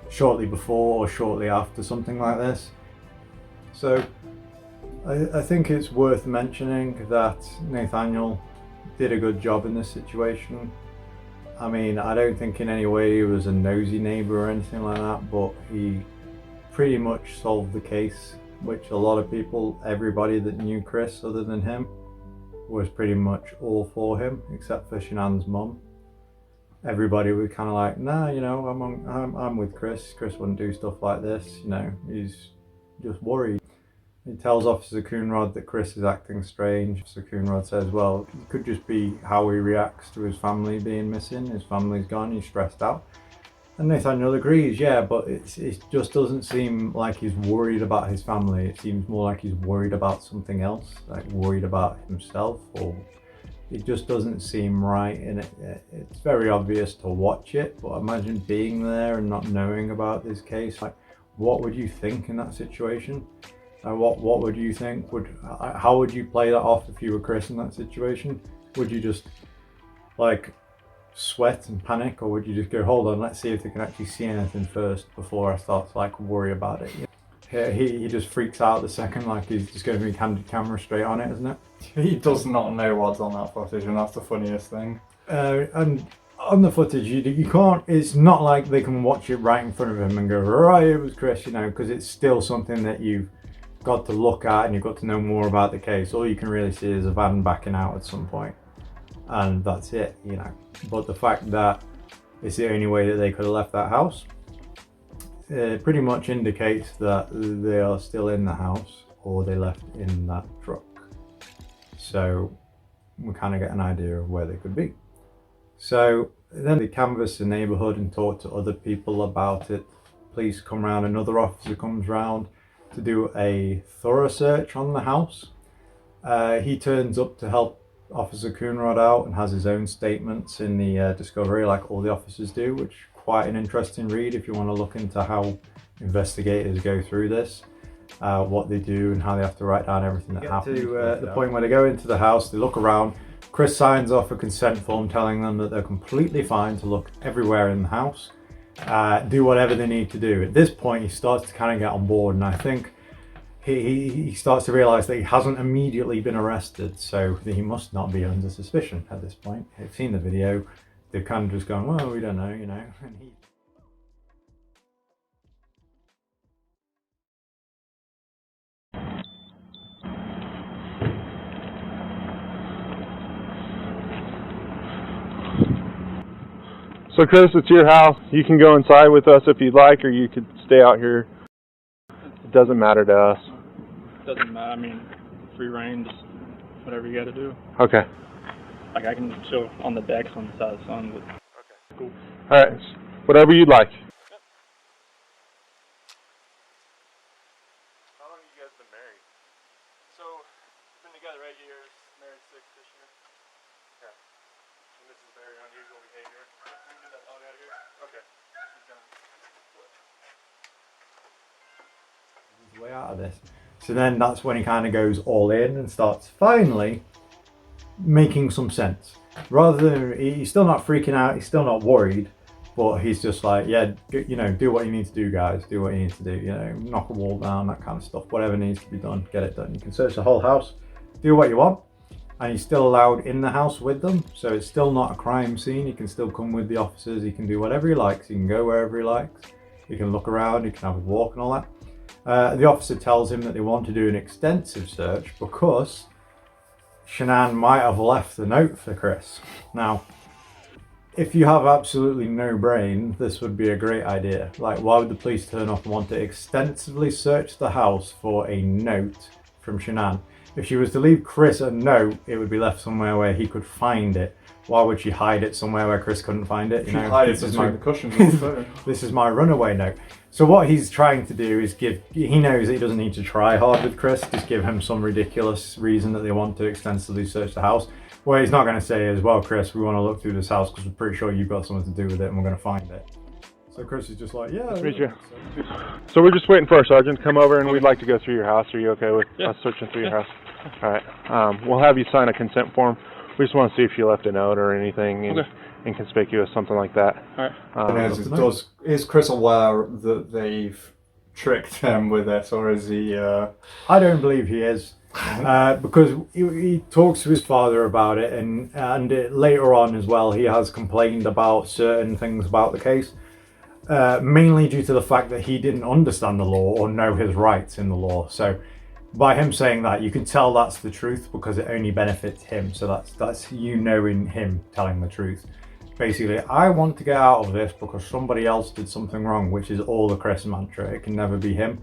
shortly before or shortly after something like this. So I think it's worth mentioning that Nathaniel did a good job in this situation. I mean, I don't think in any way he was a nosy neighbour or anything like that, but he pretty much solved the case, which a lot of people, everybody that knew Chris other than him, was pretty much all for him, except for Shanann's mum. Everybody was kind of like, nah, you know, I'm with Chris. Chris wouldn't do stuff like this, you know, he's just worried. He tells Officer Coonrod that Chris is acting strange. Officer Coonrod says, well, it could just be how he reacts to his family being missing. His family's gone, he's stressed out. And Nathaniel agrees, yeah, but it just doesn't seem like he's worried about his family. It seems more like he's worried about something else, like worried about himself, or it just doesn't seem right. And it's very obvious to watch it, but imagine being there and not knowing about this case. Like, what would you think in that situation? What would you think? How would you play that off if you were Chris in that situation? Would you just like sweat and panic, or would you just go, hold on, let's see if they can actually see anything first before I start to like worry about it? He just freaks out the second, like he's just going to be handed camera straight on it, isn't it? He does not know what's on that footage, and that's the funniest thing. And on the footage, you can't, it's not like they can watch it right in front of him and go, right, it was Chris, you know, because it's still something that you've got to look at and you've got to know more about the case. All you can really see is a van backing out at some point, and that's it, you know. But the fact that it's the only way that they could have left that house, it pretty much indicates that they are still in the house or they left in that truck. So we kind of get an idea of where they could be. So then they canvass the neighbourhood and talk to other people about it. Police come round, another officer comes round to do a thorough search on the house. He turns up to help Officer Coonrod out and has his own statements in the discovery, like all the officers do, which is quite an interesting read if you want to look into how investigators go through this, what they do and how they have to write down everything that happens. To the point where they go into the house, they look around. Chris signs off a consent form telling them that they're completely fine to look everywhere in the house, do whatever they need to do. At this point, he starts to kind of get on board, and I think he starts to realise that he hasn't immediately been arrested, so he must not be under suspicion at this point. They've seen the video, they've kind of just gone, well, we don't know, you know. And he... So Chris, it's your house. You can go inside with us if you'd like, or you could stay out here. It doesn't matter to us. Doesn't matter. I mean, free reign, just whatever you got to do. Okay. Like I can chill on the decks on the side of the sun. But okay, cool. All right. Whatever you'd like. How long have you guys been married? So, been together 8 years, married 6 this year. Yeah. And this is very unusual behavior. We can do that dog out of here. Okay. He's done. His way out of this. So then that's when he kind of goes all in and starts finally making some sense. Rather than, he's still not freaking out, he's still not worried, But he's just like, yeah, you know, do what you need to do, guys. Do what you need to do. You know, knock a wall down, that kind of stuff. Whatever needs to be done, get it done. You can search the whole house, do what you want, and he's still allowed in the house with them. So it's still not a crime scene. He can still come with the officers. He can do whatever he likes. He can go wherever he likes. He can look around. He can have a walk and all that. The officer tells him that they want to do an extensive search because Shanann might have left a note for Chris. Now, if you have absolutely no brain, this would be a great idea. Like, why would the police turn up and want to extensively search the house for a note from Shanann? If she was to leave Chris a note, it would be left somewhere where he could find it. Why would she hide it somewhere where Chris couldn't find it? You know, hide it between the cushions of the phone. This is my runaway note. So what he's trying to do is he knows that he doesn't need to try hard with Chris, just give him some ridiculous reason that they want to extensively search the house. What he's not going to say is, well, Chris, we want to look through this house because we're pretty sure you've got something to do with it and we're going to find it. So Chris is just like, yeah. Nice to meet you. So we're just waiting for our sergeant to come over and we'd like to go through your house. Are you okay with us searching through your house? All right. We'll have you sign a consent form. We just want to see if you left a note or anything inconspicuous, something like that. All right. Is Chris aware that they've tricked him with this, or is he... I don't believe he is. Because he talks to his father about it, and later on as well, he has complained about certain things about the case, mainly due to the fact that he didn't understand the law or know his rights in the law. So by him saying that, you can tell that's the truth because it only benefits him. So that's you knowing him telling the truth. Basically, I want to get out of this because somebody else did something wrong, which is all the Chris mantra. It can never be him.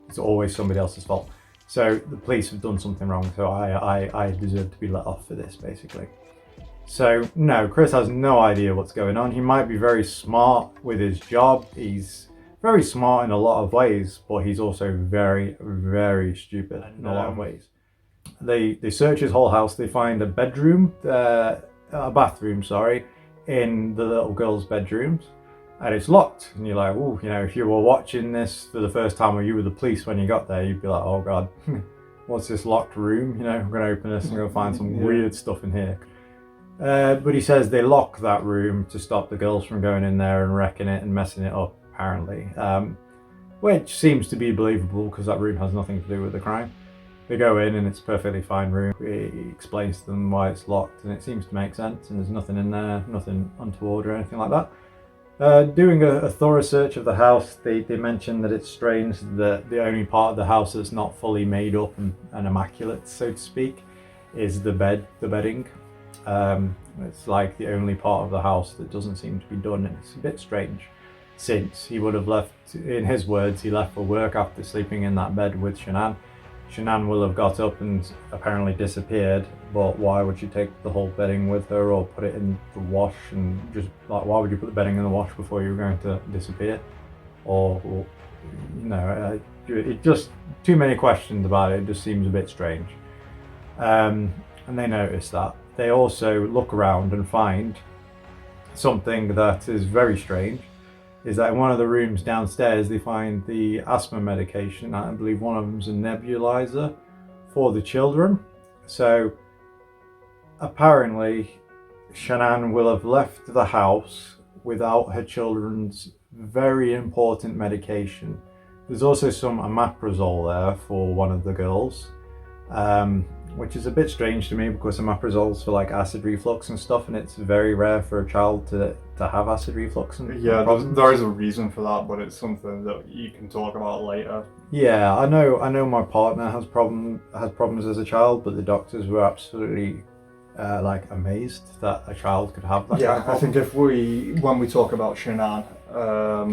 It's always somebody else's fault. So the police have done something wrong, so I deserve to be let off for this, basically. So no, Chris has no idea what's going on. He might be very smart with his job. He's very smart in a lot of ways, but he's also very, very stupid in a lot of ways. They search his whole house. They find a bathroom, in the little girl's bedrooms. And it's locked, and you're like, oh, you know, if you were watching this for the first time or you were the police when you got there, you'd be like, oh God, what's this locked room? You know, I'm going to open this and go find some weird stuff in here. But he says they lock that room to stop the girls from going in there and wrecking it and messing it up, apparently. Which seems to be believable because that room has nothing to do with the crime. They go in and it's a perfectly fine room. He explains to them why it's locked and it seems to make sense, and there's nothing in there, nothing untoward or anything like that. Doing a thorough search of the house, they mention that it's strange that the only part of the house that's not fully made up and immaculate, so to speak, is the bedding. It's like the only part of the house that doesn't seem to be done, and it's a bit strange, since he would have left, in his words, he left for work after sleeping in that bed with Shanann. Shanann will have got up and apparently disappeared, but why would she take the whole bedding with her or put it in the wash, and just like, why would you put the bedding in the wash before you were going to disappear? Or you know, it just, too many questions about it. It just seems a bit strange. And they notice that. They also look around and find something that is very strange, is that in one of the rooms downstairs they find the asthma medication. I believe one of them's a nebulizer for the children. So apparently Shanann will have left the house without her children's very important medication. There's also some omeprazole there for one of the girls, which is a bit strange to me because omeprazole's for like acid reflux and stuff, and it's very rare for a child to have acid reflux and there is a reason for that, but it's something that you can talk about later. Yeah, I know my partner has problems as a child, but the doctors were absolutely like amazed that a child could have that. Yeah, I think when we talk about Shanann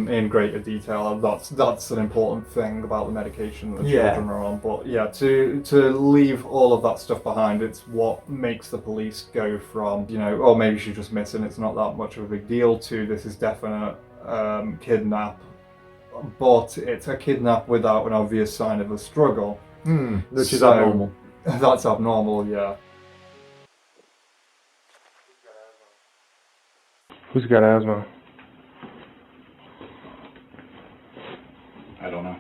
in greater detail, that's an important thing about the medication that the children are on. But yeah, to leave all of that stuff behind, it's what makes the police go from, you know, oh, maybe she's just missing, it's not that much of a big deal, to this is definite kidnap, but it's a kidnap without an obvious sign of a struggle. Which is abnormal. That's abnormal, yeah. Who's got asthma? I don't know.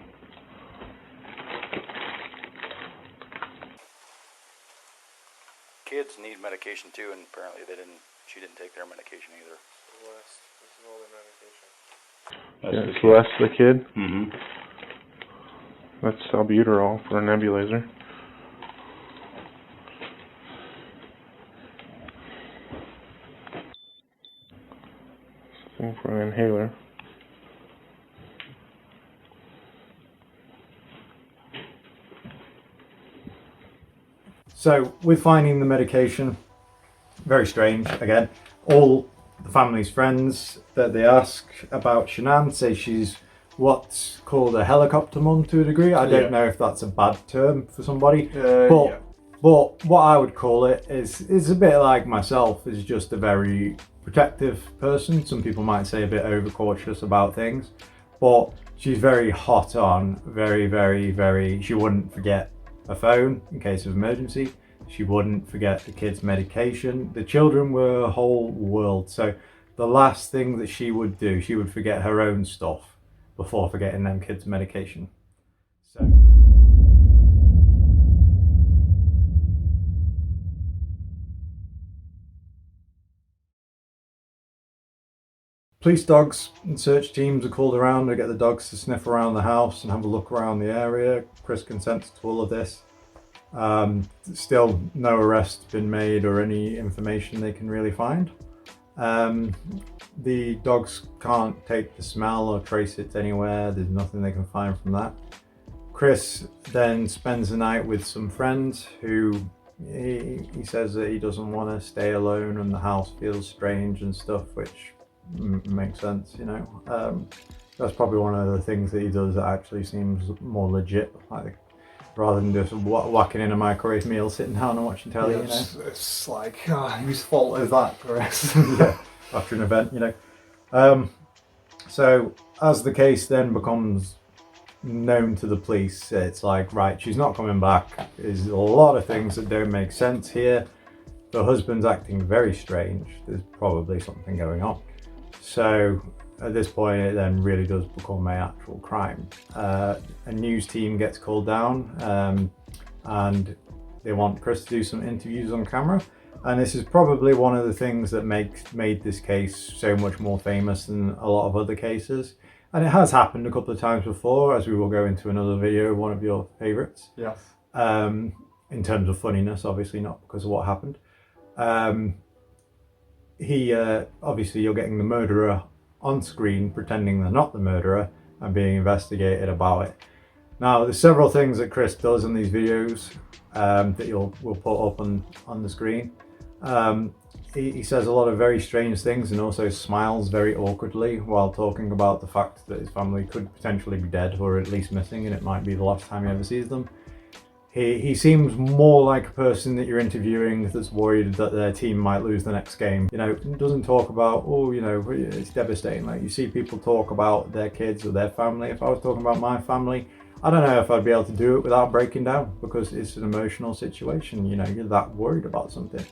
Kids need medication too, and apparently they didn't she didn't take their medication either. Celeste, this is all their medication. Yeah, Celeste, the kid. Mm-hmm. That's albuterol for a nebulizer. Something for an inhaler. So with finding the medication, very strange. Again, all the family's friends that they ask about Shanann say she's what's called a helicopter mum to a degree. I don't know if that's a bad term for somebody, but what I would call it is a bit like myself, is just a very protective person. Some people might say a bit overcautious about things, but she's very hot on, very, she wouldn't forget a phone in case of emergency. She wouldn't forget the kids' medication. The children were a whole world. So the last thing that she would do, she would forget her own stuff before forgetting them kids' medication. So. Police dogs and search teams are called around to get the dogs to sniff around the house and have a look around the area. Chris consents to all of this. Still no arrest been made or any information they can really find. The dogs can't take the smell or trace it anywhere. There's nothing they can find from that. Chris then spends the night with some friends who he says that he doesn't want to stay alone and the house feels strange and stuff, which makes sense, you know. That's probably one of the things that he does that actually seems more legit, like rather than just whacking in a microwave meal, sitting down and watching telly. You know, it's like whose fault is that, Chris? Yeah, after an event, you know. So as the case then becomes known to the police, it's like, right, she's not coming back. There's a lot of things that don't make sense here. The husband's acting very strange. There's probably something going on. So at this point, it then really does become an actual crime. A news team gets called down and they want Chris to do some interviews on camera. And this is probably one of the things that made this case so much more famous than a lot of other cases. And it has happened a couple of times before, as we will go into another video, one of your favorites. Yes. In terms of funniness, obviously not because of what happened. Obviously you're getting the murderer on screen pretending they're not the murderer and being investigated about it. Now there's several things that Chris does in these videos that we'll put up on the screen. He says a lot of very strange things and also smiles very awkwardly while talking about the fact that his family could potentially be dead or at least missing, and it might be the last time he ever sees them. He seems more like a person that you're interviewing that's worried that their team might lose the next game. You know, doesn't talk about, oh, you know, it's devastating. Like you see people talk about their kids or their family. If I was talking about my family, I don't know if I'd be able to do it without breaking down, because it's an emotional situation. You know, you're that worried about something.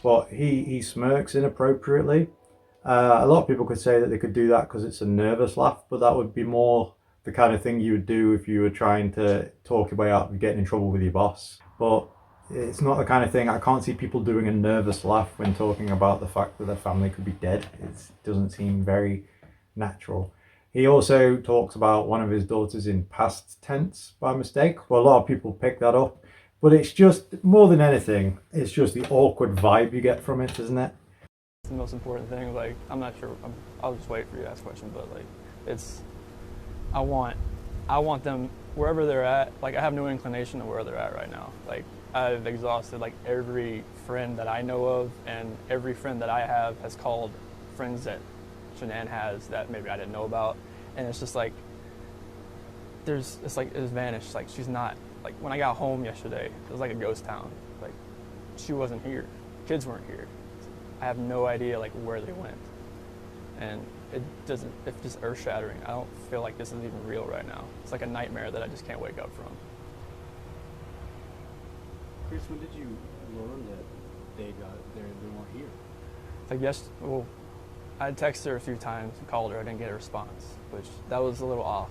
But he smirks inappropriately. A lot of people could say that they could do that because it's a nervous laugh, but that would be more the kind of thing you would do if you were trying to talk your way out of getting in trouble with your boss. But it's not the kind of thing, I can't see people doing a nervous laugh when talking about the fact that their family could be dead. It doesn't seem very natural. He also talks about one of his daughters in past tense by mistake. Well, a lot of people pick that up, but it's just, more than anything, it's just the awkward vibe you get from it, isn't it? It's the most important thing. Like, I'm not sure, I'll just wait for you to ask a question, but like, I want them wherever they're at. Like, I have no inclination to where they're at right now. Like, I've exhausted like every friend that I know of, and every friend that I have has called friends that Shanann has that maybe I didn't know about, and it's just like it's vanished. Like, she's not, like when I got home yesterday, it was like a ghost town. Like, she wasn't here, kids weren't here. I have no idea like where they went, and it's just earth shattering. I don't feel like this is even real right now. It's like a nightmare that I just can't wake up from. Chris, when did you learn that they weren't here? Like I had texted her a few times and called her. I didn't get a response, which that was a little off.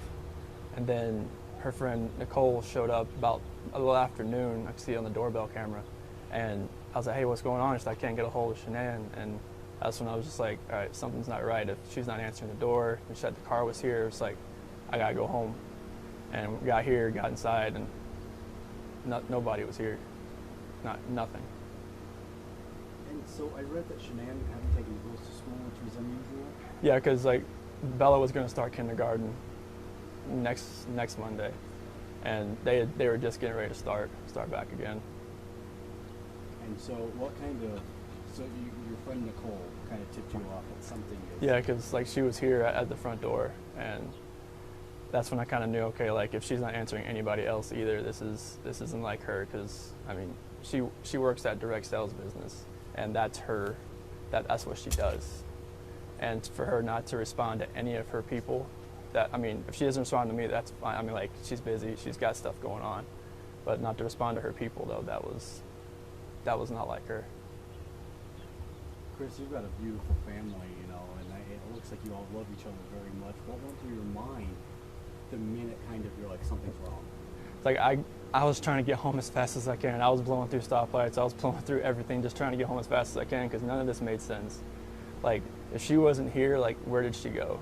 And then her friend Nicole showed up about a little afternoon. I could see it on the doorbell camera, and I was like, "Hey, what's going on?" She's like, "I can't get a hold of Shanann." And that's when I was just like, all right, something's not right. If she's not answering the door, and she said the car was here, it's like, I gotta go home. And we got here, got inside, and nobody was here. Nothing. And so I read that Shanann hadn't taken the girls to school, which was unusual. Yeah, because like Bella was gonna start kindergarten next Monday, and they were just getting ready to start back again. And so your friend Nicole kind of tipped you off that something is... Yeah, because like she was here at the front door, and that's when I kind of knew, okay, like if she's not answering anybody else either, this isn't like her. Because I mean, she works at direct sales business, and that's what she does. And for her not to respond to any of her people, I mean, if she doesn't respond to me, that's fine. I mean, like, she's busy, she's got stuff going on, but not to respond to her people, though, that was not like her. Chris, you've got a beautiful family, you know, and it looks like you all love each other very much. What went through your mind the minute kind of you're like, something's wrong? It's like I was trying to get home as fast as I can. I was blowing through stoplights, I was blowing through everything, just trying to get home as fast as I can, because none of this made sense. Like, if she wasn't here, like, where did she go?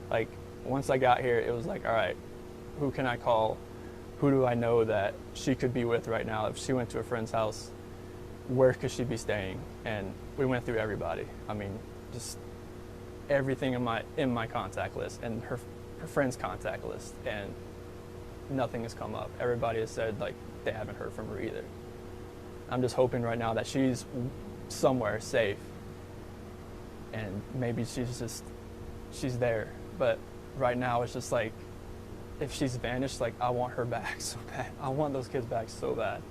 Like, once I got here, it was like, all right, who can I call? Who do I know that she could be with right now? If she went to a friend's house, where could she be staying? And we went through everybody. I mean, just everything in my contact list and her friend's contact list, and nothing has come up. Everybody has said like they haven't heard from her either. I'm just hoping right now that she's somewhere safe, and maybe she's there. But right now it's just like, if she's vanished, like, I want her back so bad. I want those kids back so bad.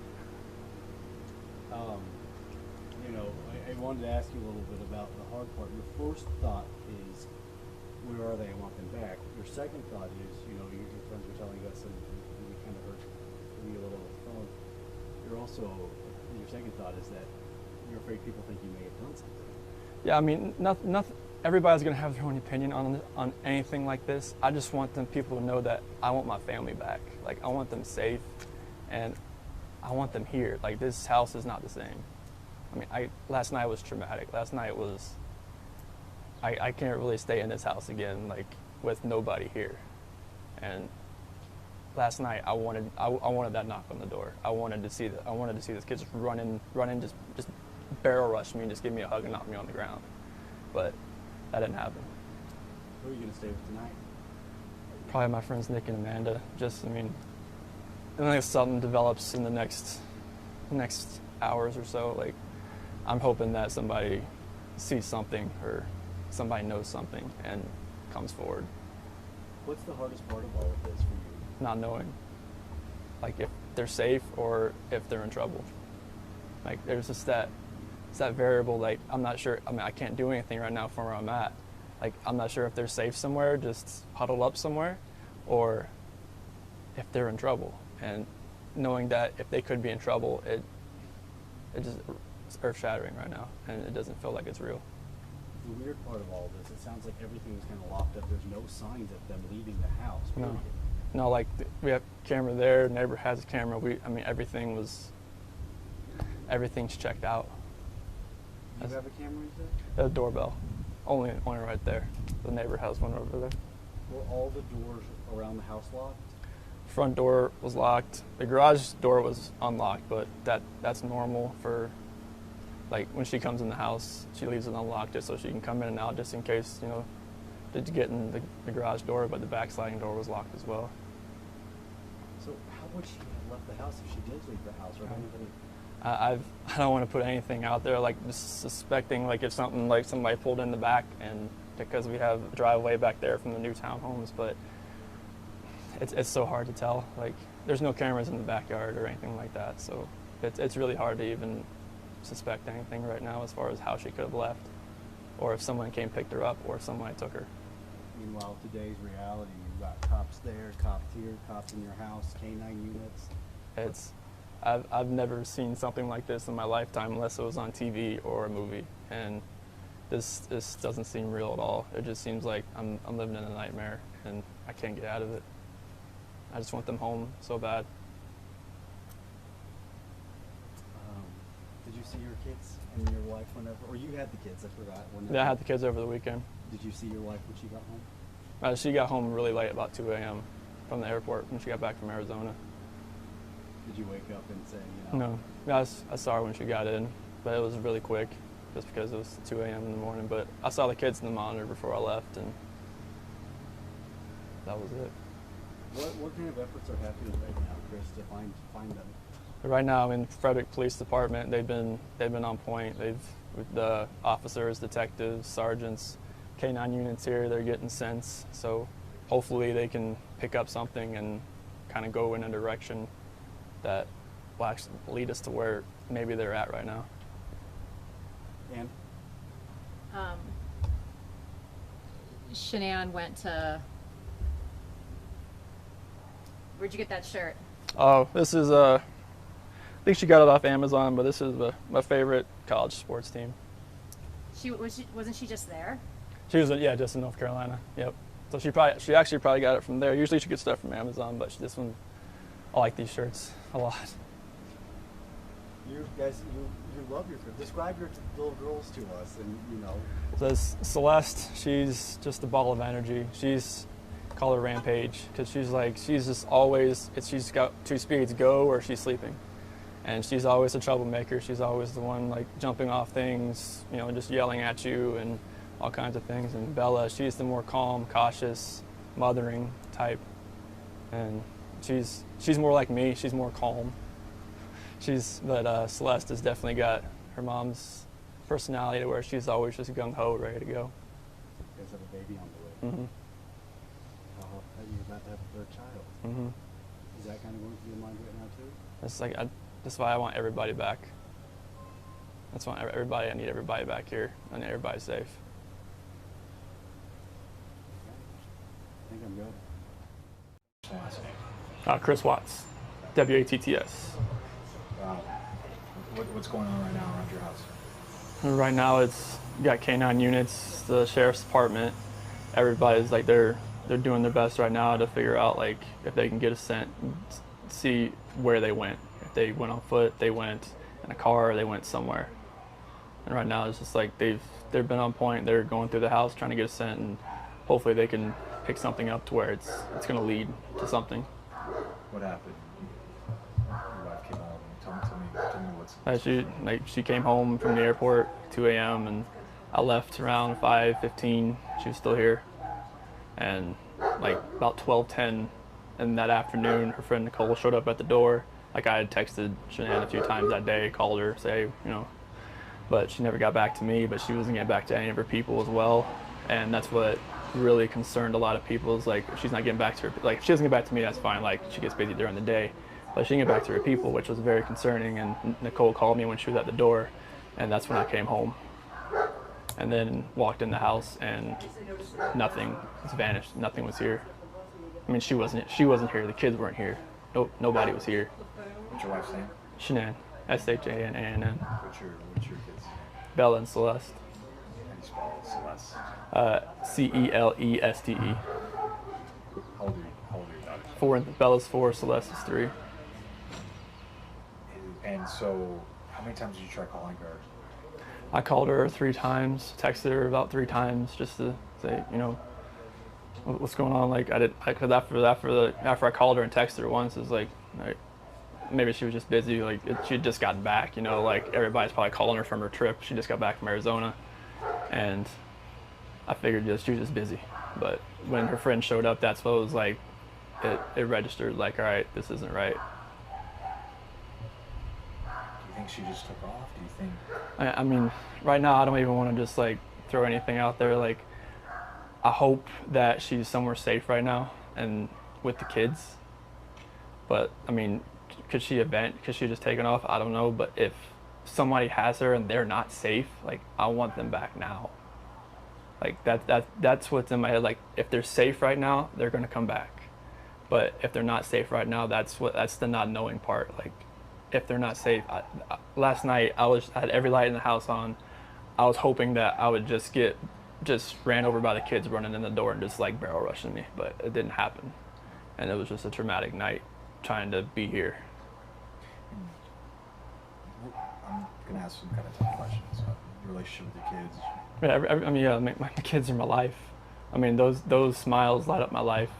You know, I wanted to ask you a little bit about the hard part. Your first thought is, where are they? I want them back. Your second thought is, you know, your friends were telling us, and we kind of heard me a little on the phone. Your second thought is that you're afraid people think you may have done something. Yeah, I mean, nothing. Everybody's gonna have their own opinion on anything like this. I just want people to know that I want my family back. Like, I want them safe, and I want them here. Like, this house is not the same. I mean, last night was traumatic. Last night was, I can't really stay in this house again, like, with nobody here. And last night I wanted that knock on the door. I wanted to see this kid just run in, just barrel rush me and just give me a hug and knock me on the ground. But that didn't happen. Who are you gonna stay with tonight? Probably my friends Nick and Amanda. Just, I mean, unless something develops in the next hours or so, like, I'm hoping that somebody sees something or somebody knows something and comes forward. What's the hardest part of all of this for you? Not knowing, like, if they're safe or if they're in trouble. Like, there's just that variable, like, I'm not sure. I mean, I can't do anything right now from where I'm at. Like, I'm not sure if they're safe somewhere, just huddled up somewhere, or if they're in trouble. And knowing that if they could be in trouble, it's earth-shattering right now, and it doesn't feel like it's real. The weird part of all this, it sounds like everything's kind of locked up. There's no signs of them leaving the house. Period. No, like, we have camera there, neighbor has a camera. I mean, everything's checked out. Do you have a camera, you said? The doorbell, only right there. The neighbor has one over there. Were all the doors around the house locked? Front door was locked. The garage door was unlocked, but that's normal for, like, when she comes in the house, she leaves it unlocked just so she can come in and out, just in case, you know, to get in the garage door, but the back sliding door was locked as well. So how would she have left the house if she did leave the house, or if anybody? I don't want to put anything out there, like, just suspecting, like, if something, like, somebody pulled in the back, and because we have a driveway back there from the new townhomes, but it's so hard to tell. Like, there's no cameras in the backyard or anything like that, so it's really hard to even suspect anything right now as far as how she could have left, or if someone came picked her up, or if somebody took her. Meanwhile, today's reality, you've got cops there, cops here, cops in your house, K-9 units. I've never seen something like this in my lifetime unless it was on TV or a movie, and this doesn't seem real at all. It just seems like I'm living in a nightmare, and I can't get out of it. I just want them home so bad. Did you see your kids and your wife whenever, or you had the kids? I forgot. Whenever. Yeah, I had the kids over the weekend. Did you see your wife when she got home? She got home really late, about 2 a.m. from the airport when she got back from Arizona. Did you wake up and say, you know? No, yeah, I saw her when she got in, but it was really quick, just because it was 2 a.m. in the morning. But I saw the kids in the monitor before I left, and that was it. What kind of efforts are happening right now, Chris, to find them? Right now, in Frederick Police Department, they've been on point. With the officers, detectives, sergeants, K9 units here, they're getting sense. So hopefully they can pick up something and kind of go in a direction that will actually lead us to where maybe they're at right now. And Shanann went to. Where'd you get that shirt? Oh, this is I think she got it off Amazon, but this is my favorite college sports team. Wasn't she just there? She was just in North Carolina. Yep. So she actually probably got it from there. Usually she gets stuff from Amazon, but this one, I like these shirts a lot. You guys, you love your kids. Describe your little girls to us, and you know. So this Celeste, she's just a ball of energy. Call her Rampage, because she's just always, she's got two speeds, go or she's sleeping. And she's always a troublemaker. She's always the one like jumping off things, you know, just yelling at you and all kinds of things. And Bella, she's the more calm, cautious, mothering type. And she's more like me. She's more calm. But Celeste has definitely got her mom's personality, to where she's always just gung ho, ready to go. You guys have a baby on the way. Mm-hmm. You're about to have a third child. Mm-hmm. Is that kind of going through your mind right now too? It's like that's why I want everybody back. That's why I need everybody back here. I need everybody safe. I think I'm good. Chris Watts, WATTS. Wow. What's going on right now around your house? Right now, you got K9 units, the sheriff's department. Everybody's like they're doing their best right now to figure out like if they can get a scent, see where they went. If they went on foot, they went in a car, they went somewhere. And right now it's just like they've been on point. They're going through the house trying to get a scent, and hopefully they can pick something up to where it's going to lead to something. What happened? Your wife came home. Tell me what's. She came home from the airport 2 a.m. and I left around 5:15. She was still here, and like about 12:10 in that afternoon, her friend Nicole showed up at the door. Like I had texted Shanann a few times that day, called her, say, you know, but she never got back to me. But she wasn't getting back to any of her people as well, and that's what really concerned a lot of people. Is like if she's not getting back to her, like if she doesn't get back to me, that's fine. Like she gets busy during the day, but she didn't get back to her people, which was very concerning. And Nicole called me when she was at the door, and that's when I came home. And then walked in the house, and nothing was vanished. Nothing was here. I mean, she wasn't here. The kids weren't here. Nope, nobody was here. What's your wife's name? Shanann, SHANANN. What's your kids? Bella and Celeste. How do you spell Celeste? CELESTE. How old are your daughters? 4. Bella's 4. Celeste is 3. And so, how many times did you try calling her? I called her 3 times, texted her about 3 times, just to say, you know, what's going on. Like because after I called her and texted her once, it was like maybe she was just busy. Like she had just gotten back, you know, like everybody's probably calling her from her trip. She just got back from Arizona, and I figured she was just busy. But when her friend showed up, that's what it was like. It registered like, all right, this isn't right. Do you think she just took off? Do you think? I mean, right now I don't even want to just like throw anything out there. Like, I hope that she's somewhere safe right now and with the kids. But I mean, could she event? Could she just taken off? I don't know. But if somebody has her and they're not safe, like I want them back now. Like that's what's in my head. Like if they're safe right now, they're gonna come back. But if they're not safe right now, that's the not knowing part. Like if they're not safe, last night I had every light in the house on. I was hoping that I would just ran over by the kids running in the door and just like barrel rushing me, but it didn't happen. And it was just a traumatic night trying to be here. I'm can ask some kind of tough questions. Your relationship with your kids. Yeah, I mean, yeah, my kids are my life. I mean, those smiles light up my life.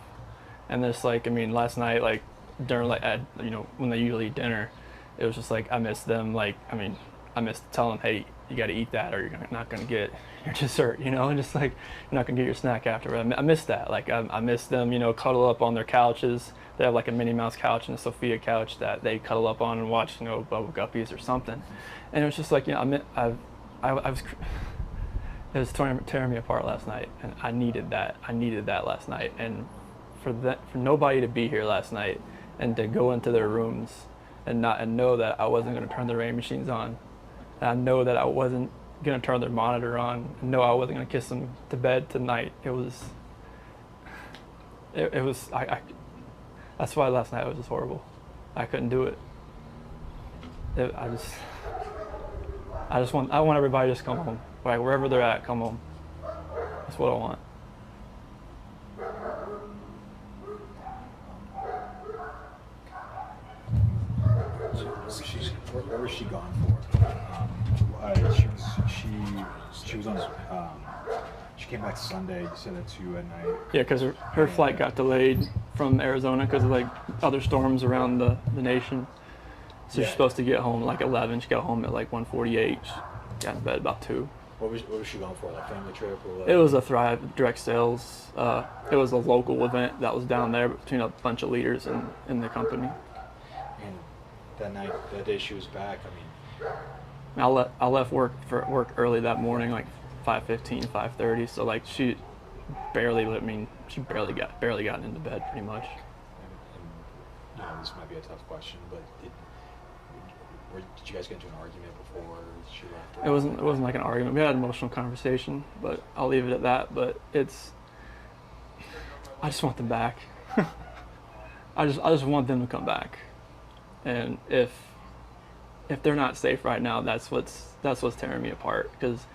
And just like, I mean, last night, like during like when they usually eat dinner, it was just like I miss them. Like, I mean, I miss telling them, hey, you got to eat that, or you're not gonna get your dessert, and just like you're not gonna get your snack after. I miss that. Like I miss them, cuddle up on their couches. They have like a Minnie Mouse couch and a Sophia couch that they cuddle up on and watch, Bubble Guppies or something. And it was just like, I was. It was tearing me apart last night, and I needed that. I needed that last night, and for nobody to be here last night and to go into their rooms and know that I wasn't going to turn the rain machines on, and I know that I wasn't going to turn their monitor on, and know I wasn't going to kiss them to bed tonight. It was. That's why last night was just horrible. I couldn't do it. I want everybody to just come home. Like wherever they're at, come home. That's what I want. Where was she gone for? She was on. She came back Sunday. You said that to you at night. Yeah, because her flight got delayed from Arizona because of like other storms around the nation. So she's supposed to get home at like 11. She got home at like 1:48. She got in bed about 2. What was she going for? Like family trip or? It was a Thrive direct sales. It was a local event that was down there between a bunch of leaders in the company. And that day she was back. I mean, I left work early that morning, like 5:15, 5:30. So like she barely gotten into bed pretty much. And this might be a tough question, but did you guys get into an argument before she left? It wasn't like an argument. We had an emotional conversation, but I'll leave it at that. But I just want them back. I just want them to come back. And if they're not safe right now, that's what's tearing me apart. Because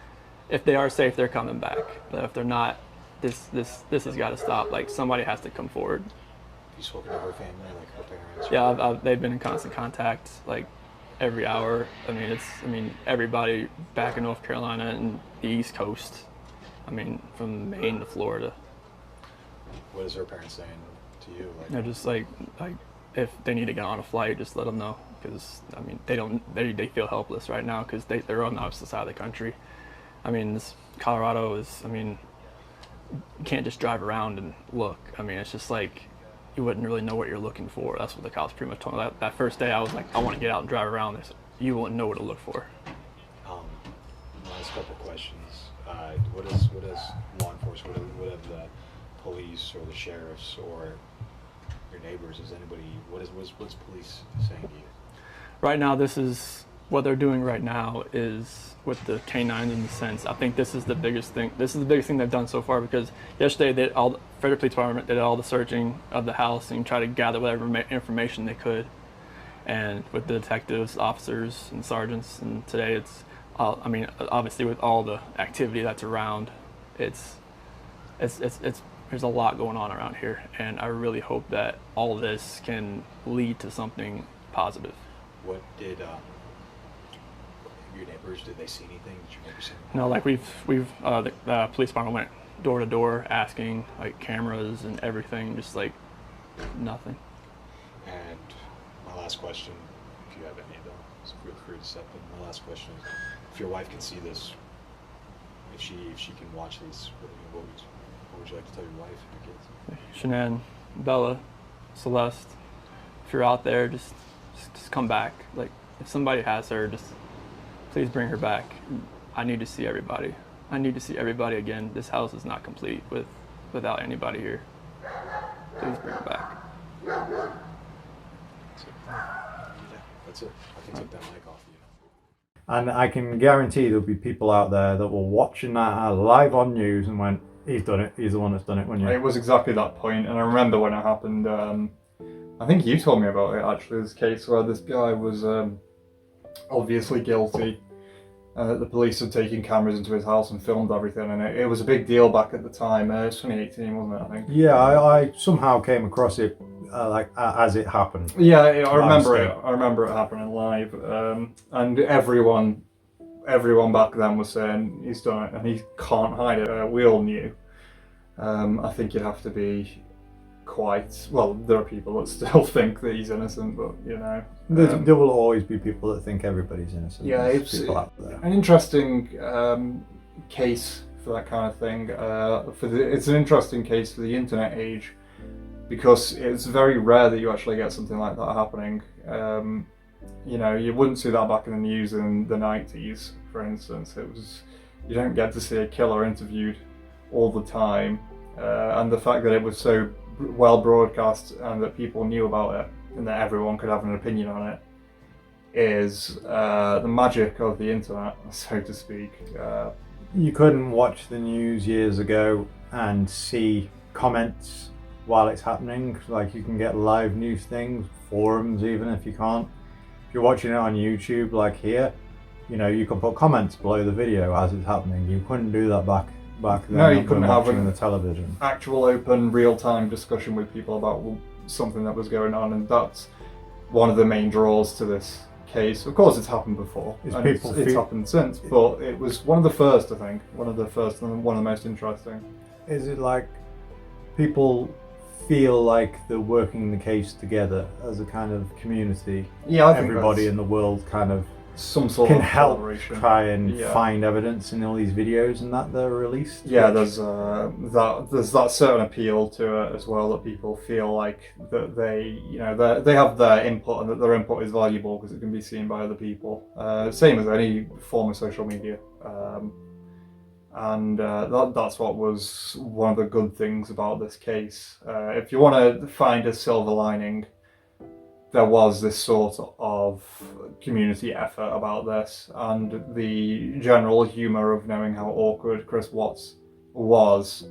if they are safe, they're coming back. But if they're not, this has got to stop. Like somebody has to come forward. You spoken to her family, like her parents? Yeah, they've been in constant contact, like every hour. I mean, everybody back in North Carolina and the East Coast. I mean, from Maine to Florida. What is her parents saying to you? They're just like if they need to get on a flight, just let them know. Because I mean, they feel helpless right now because they're on the opposite side of the country. I mean, Colorado is. I mean, you can't just drive around and look. I mean, it's just like you wouldn't really know what you're looking for. That's what the cops pretty much told me. That first day, I was like, I want to get out and drive around. They said, you wouldn't know what to look for. Last couple questions. What is law enforcement? What have the police or the sheriffs or your neighbors? What's police saying to you? Right now, what they're doing right now is with the canines in the sense. I think this is the biggest thing. This is the biggest thing they've done so far because yesterday the Frederick Police Department did all the searching of the house and tried to gather whatever information they could. And with the detectives, officers, and sergeants, and today it's, I mean, obviously with all the activity that's around, there's a lot going on around here, and I really hope that all this can lead to something positive. What did your neighbors? Did they see anything? Did your neighbors see anything? No, like the police department went door to door asking, like cameras and everything, just like nothing. And my last question, if you have any of them, so feel free to set them. My last question is, if your wife can see this, if she can watch these, what would you like to tell your wife and your kids? Shanann, Bella, Celeste, if you're out there, just come back. Like if somebody has her, just please bring her back. I need to see everybody. I need to see everybody again. This house is not complete without anybody here. Please bring her back. That's it. I can take that mic off you. And I can guarantee there'll be people out there that were watching that live on news and went, he's done it. He's the one that's done it, wouldn't you? It was exactly that point, and I remember when it happened. I think you told me about it actually. This case where this guy was obviously guilty. The police had taken cameras into his house and filmed everything, and it was a big deal back at the time. It's 2018, wasn't it? I think. Yeah, I somehow came across it as it happened. Yeah, I remember state. it. I remember it happening live, and everyone back then was saying he's done it and he can't hide it. We all knew. I think you'd have to be quite well. There are people that still think that he's innocent, but you know, There will always be people that think everybody's innocent. yeah, There's it's people out there. an interesting case for that kind of thing. It's an interesting case for the internet age because it's very rare that you actually get something like that happening. You know, you wouldn't see that back in the news in the 90s, for instance. You don't get to see a killer interviewed all the time, and the fact that it was so well broadcast and that people knew about it and that everyone could have an opinion on it is the magic of the internet, so to speak. You couldn't watch the news years ago and see comments while it's happening. Like you can get live news things, forums even if you can't. If you're watching it on YouTube like here, you know, you can put comments below the video as it's happening. You couldn't do that back then. No, you couldn't have watching the television. Actual open real-time discussion with people about something that was going on, and that's one of the main draws to this case. Of course it's happened before, and it's happened since, but it was one of the first, I think. One of the first and one of the most interesting. Is it like people feel like they're working the case together as a kind of community? Yeah, I think everybody in the world kind of some sort can of help collaboration. try and find evidence in all these videos and that they're released. Yeah, there's that certain appeal to it as well, that people feel like that they have their input and that their input is valuable because it can be seen by other people. Same as any form of social media. And that's what was one of the good things about this case. If you want to find a silver lining, there was this sort of community effort about this, and the general humour of knowing how awkward Chris Watts was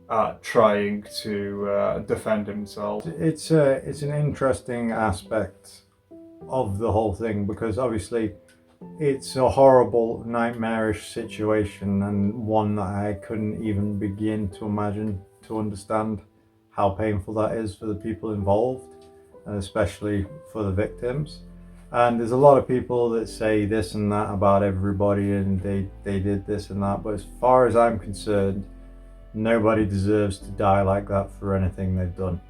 at trying to defend himself. It's an interesting aspect of the whole thing because obviously it's a horrible, nightmarish situation and one that I couldn't even begin to imagine, to understand how painful that is for the people involved, and especially for the victims. And there's a lot of people that say this and that about everybody and they did this and that, but as far as I'm concerned, nobody deserves to die like that for anything they've done.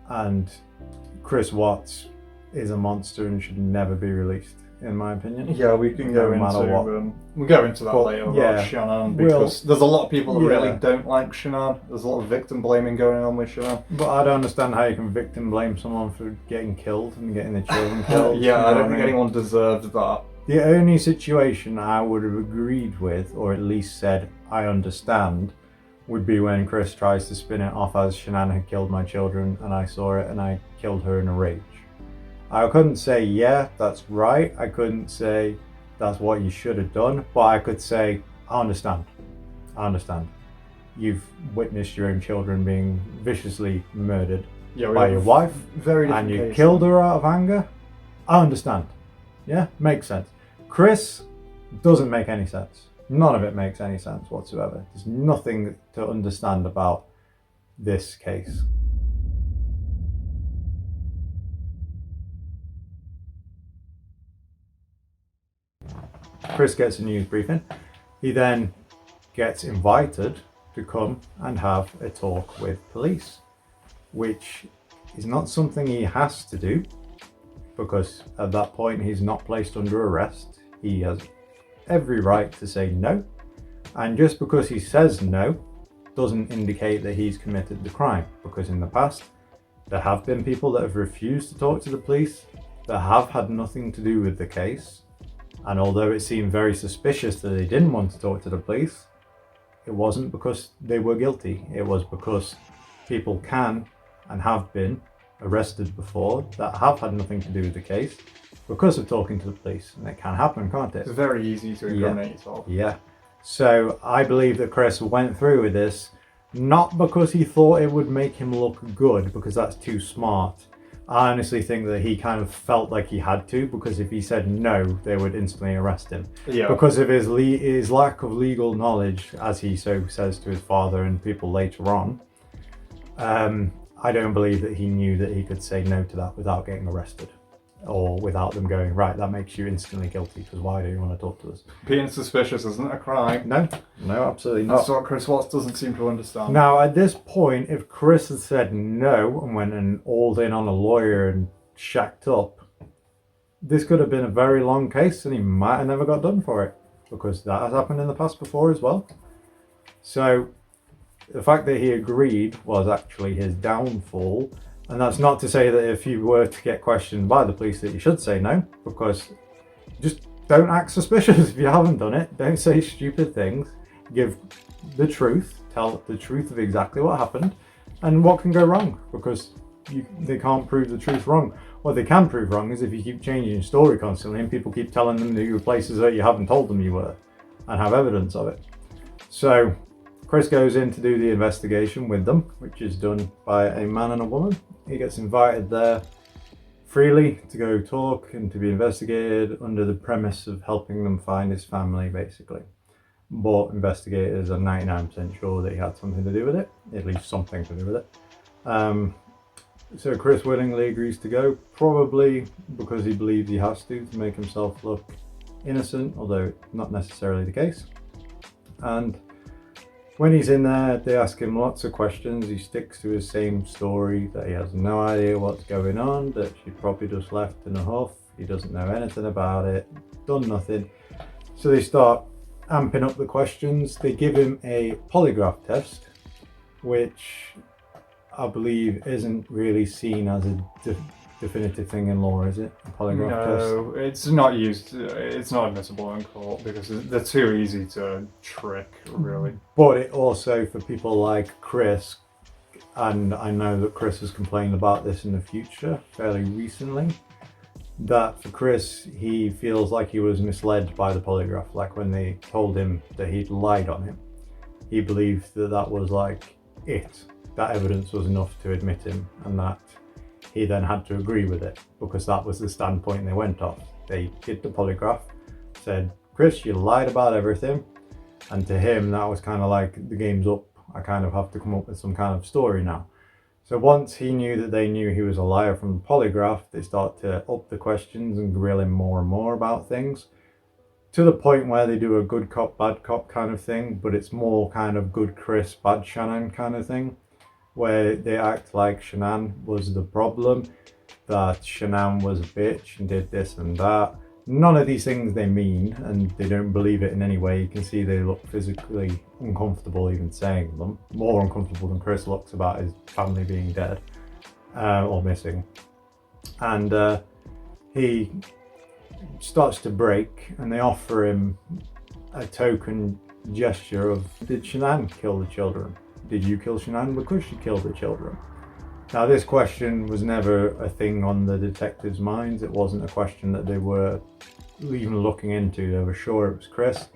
And Chris Watts is a monster and should never be released, in my opinion. Yeah, we can go we'll go into that later about Shannon, because there's a lot of people that really don't like Shannon. There's a lot of victim blaming going on with Shannon. But I don't understand how you can victim blame someone for getting killed and getting their children killed. Yeah, I don't think anyone deserved that. The only situation I would have agreed with, or at least said I understand, would be when Chris tries to spin it off as Shannon had killed my children and I saw it and I killed her in a rage. I couldn't say, yeah, that's right. I couldn't say that's what you should have done, but I could say, I understand. You've witnessed your own children being viciously murdered by your wife, and you killed her out of anger. I understand. Yeah, makes sense. Chris doesn't make any sense. None of it makes any sense whatsoever. There's nothing to understand about this case. Chris gets a news briefing. He then gets invited to come and have a talk with police, which is not something he has to do, because at that point he's not placed under arrest. He has every right to say no, and just because he says no doesn't indicate that he's committed the crime, because in the past there have been people that have refused to talk to the police that have had nothing to do with the case. And although it seemed very suspicious that they didn't want to talk to the police, it wasn't because they were guilty. It was because people can and have been arrested before that have had nothing to do with the case because of talking to the police. And it can happen, can't it? It's very easy to incriminate yourself. Yeah. So I believe that Chris went through with this, not because he thought it would make him look good, because that's too smart. I honestly think that he kind of felt like he had to, because if he said no, they would instantly arrest him. Yeah. Because of his lack of legal knowledge, as he so says to his father and people later on. I don't believe that he knew that he could say no to that without getting arrested, or without them going, right, that makes you instantly guilty, because why do you want to talk to us? Being suspicious isn't a crime. No, absolutely not. That's what Chris Watts doesn't seem to understand. Now, at this point, if Chris had said no and went and hauled in on a lawyer and shacked up, this could have been a very long case, and he might have never got done for it, because that has happened in the past before as well. So the fact that he agreed was actually his downfall. And that's not to say that if you were to get questioned by the police that you should say no, because just don't act suspicious if you haven't done it. Don't say stupid things. Give the truth. Tell the truth of exactly what happened and what can go wrong, because they can't prove the truth wrong. What they can prove wrong is if you keep changing your story constantly and people keep telling them that you were places that you haven't told them you were and have evidence of it. So Chris goes in to do the investigation with them, which is done by a man and a woman. He gets invited there freely to go talk and to be investigated under the premise of helping them find his family, basically. But investigators are 99% sure that he had something to do with it, at least something to do with it. So Chris willingly agrees to go, probably because he believes he has to make himself look innocent, although not necessarily the case. And when he's in there, they ask him lots of questions. He sticks to his same story, that he has no idea what's going on, that she probably just left in a huff, he doesn't know anything about it, done nothing. So they start amping up the questions. They give him a polygraph test, which I believe isn't really seen as a definitive thing in law, is it? A polygraph test? No, it's not used. It's not admissible in court because they're too easy to trick, really. But it also, for people like Chris, and I know that Chris has complained about this in the future fairly recently, that for Chris, he feels like he was misled by the polygraph. Like when they told him that he'd lied on him, he believed that that was like it. That evidence was enough to admit him, and that he then had to agree with it, because that was the standpoint they went off. They did the polygraph, said, Chris, you lied about everything. And to him, that was kind of like, the game's up. I kind of have to come up with some kind of story now. So once he knew that they knew he was a liar from the polygraph, they start to up the questions and grill him more and more about things, to the point where they do a good cop, bad cop kind of thing, but it's more kind of good Chris, bad Shannon kind of thing, where they act like Shannon was the problem, that Shannon was a bitch and did this and that. None of these things they mean, and they don't believe it in any way. You can see they look physically uncomfortable even saying them. More uncomfortable than Chris looks about his family being dead or missing. And he starts to break, and they offer him a token gesture of, did Shannon kill the children? Did you kill Shannon because she killed the children? Now, this question was never a thing on the detectives' minds. It wasn't a question that they were even looking into. They were sure it was Chris,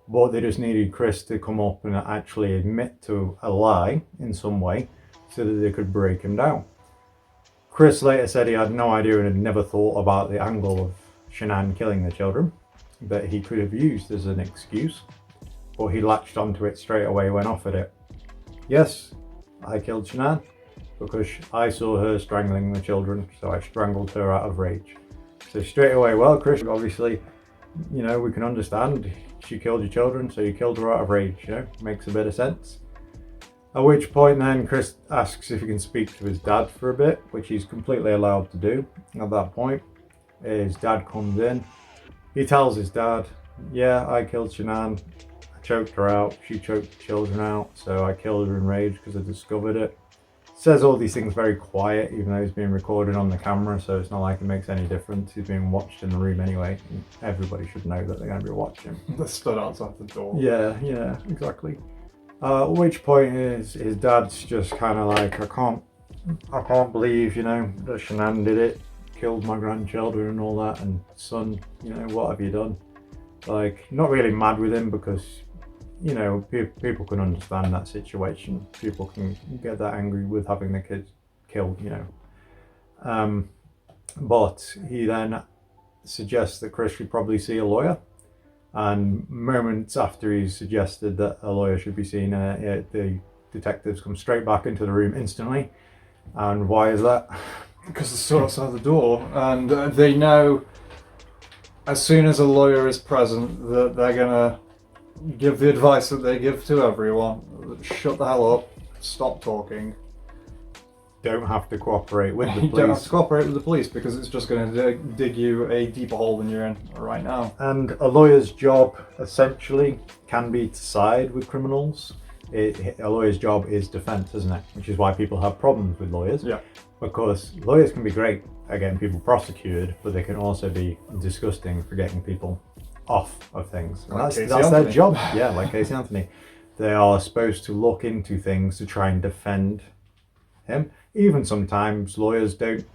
but they just needed Chris to come up and actually admit to a lie in some way so that they could break him down. Chris later said he had no idea and had never thought about the angle of Shannon killing the children that he could have used as an excuse, but he latched onto it straight away when offered it. Yes, I killed Shannon because I saw her strangling the children, so I strangled her out of rage. So straight away, well, Chris, obviously, you know, we can understand she killed your children, so you killed her out of rage, you know, makes a bit of sense. At which point then Chris asks if he can speak to his dad for a bit, which he's completely allowed to do. At that point, his dad comes in. He tells his dad, yeah, I killed Shannon. Choked her out, she choked the children out, so I killed her in rage because I discovered it. Says all these things very quiet, even though he's being recorded on the camera, so it's not like it makes any difference. He's being watched in the room anyway. Everybody should know that they're going to be watching. They stood outside the door. Yeah, exactly. At which point his dad's just kind of like, I can't believe, you know, that Shannon did it, killed my grandchildren and all that, and son, you know, what have you done? Like, not really mad with him because, you know, people can understand that situation. People can get that angry with having their kids killed, you know. But he then suggests that Chris should probably see a lawyer. And moments after he's suggested that a lawyer should be seen, the detectives come straight back into the room instantly And why is that? Because they're still outside the door, and they know as soon as a lawyer is present that they're gonna give the advice that they give to everyone. Shut the hell up, stop talking. Don't have to cooperate with the police. You don't have to cooperate with the police because it's just going to dig you a deeper hole than you're in right now. And a lawyer's job essentially can be to side with criminals. A lawyer's job is defense, isn't it? Which is why people have problems with lawyers. Yeah. Because lawyers can be great at getting people prosecuted, but they can also be disgusting for getting people off of things. And Like that's their job. Yeah, like Casey Anthony. They are supposed to look into things to try and defend him. Even sometimes lawyers don't,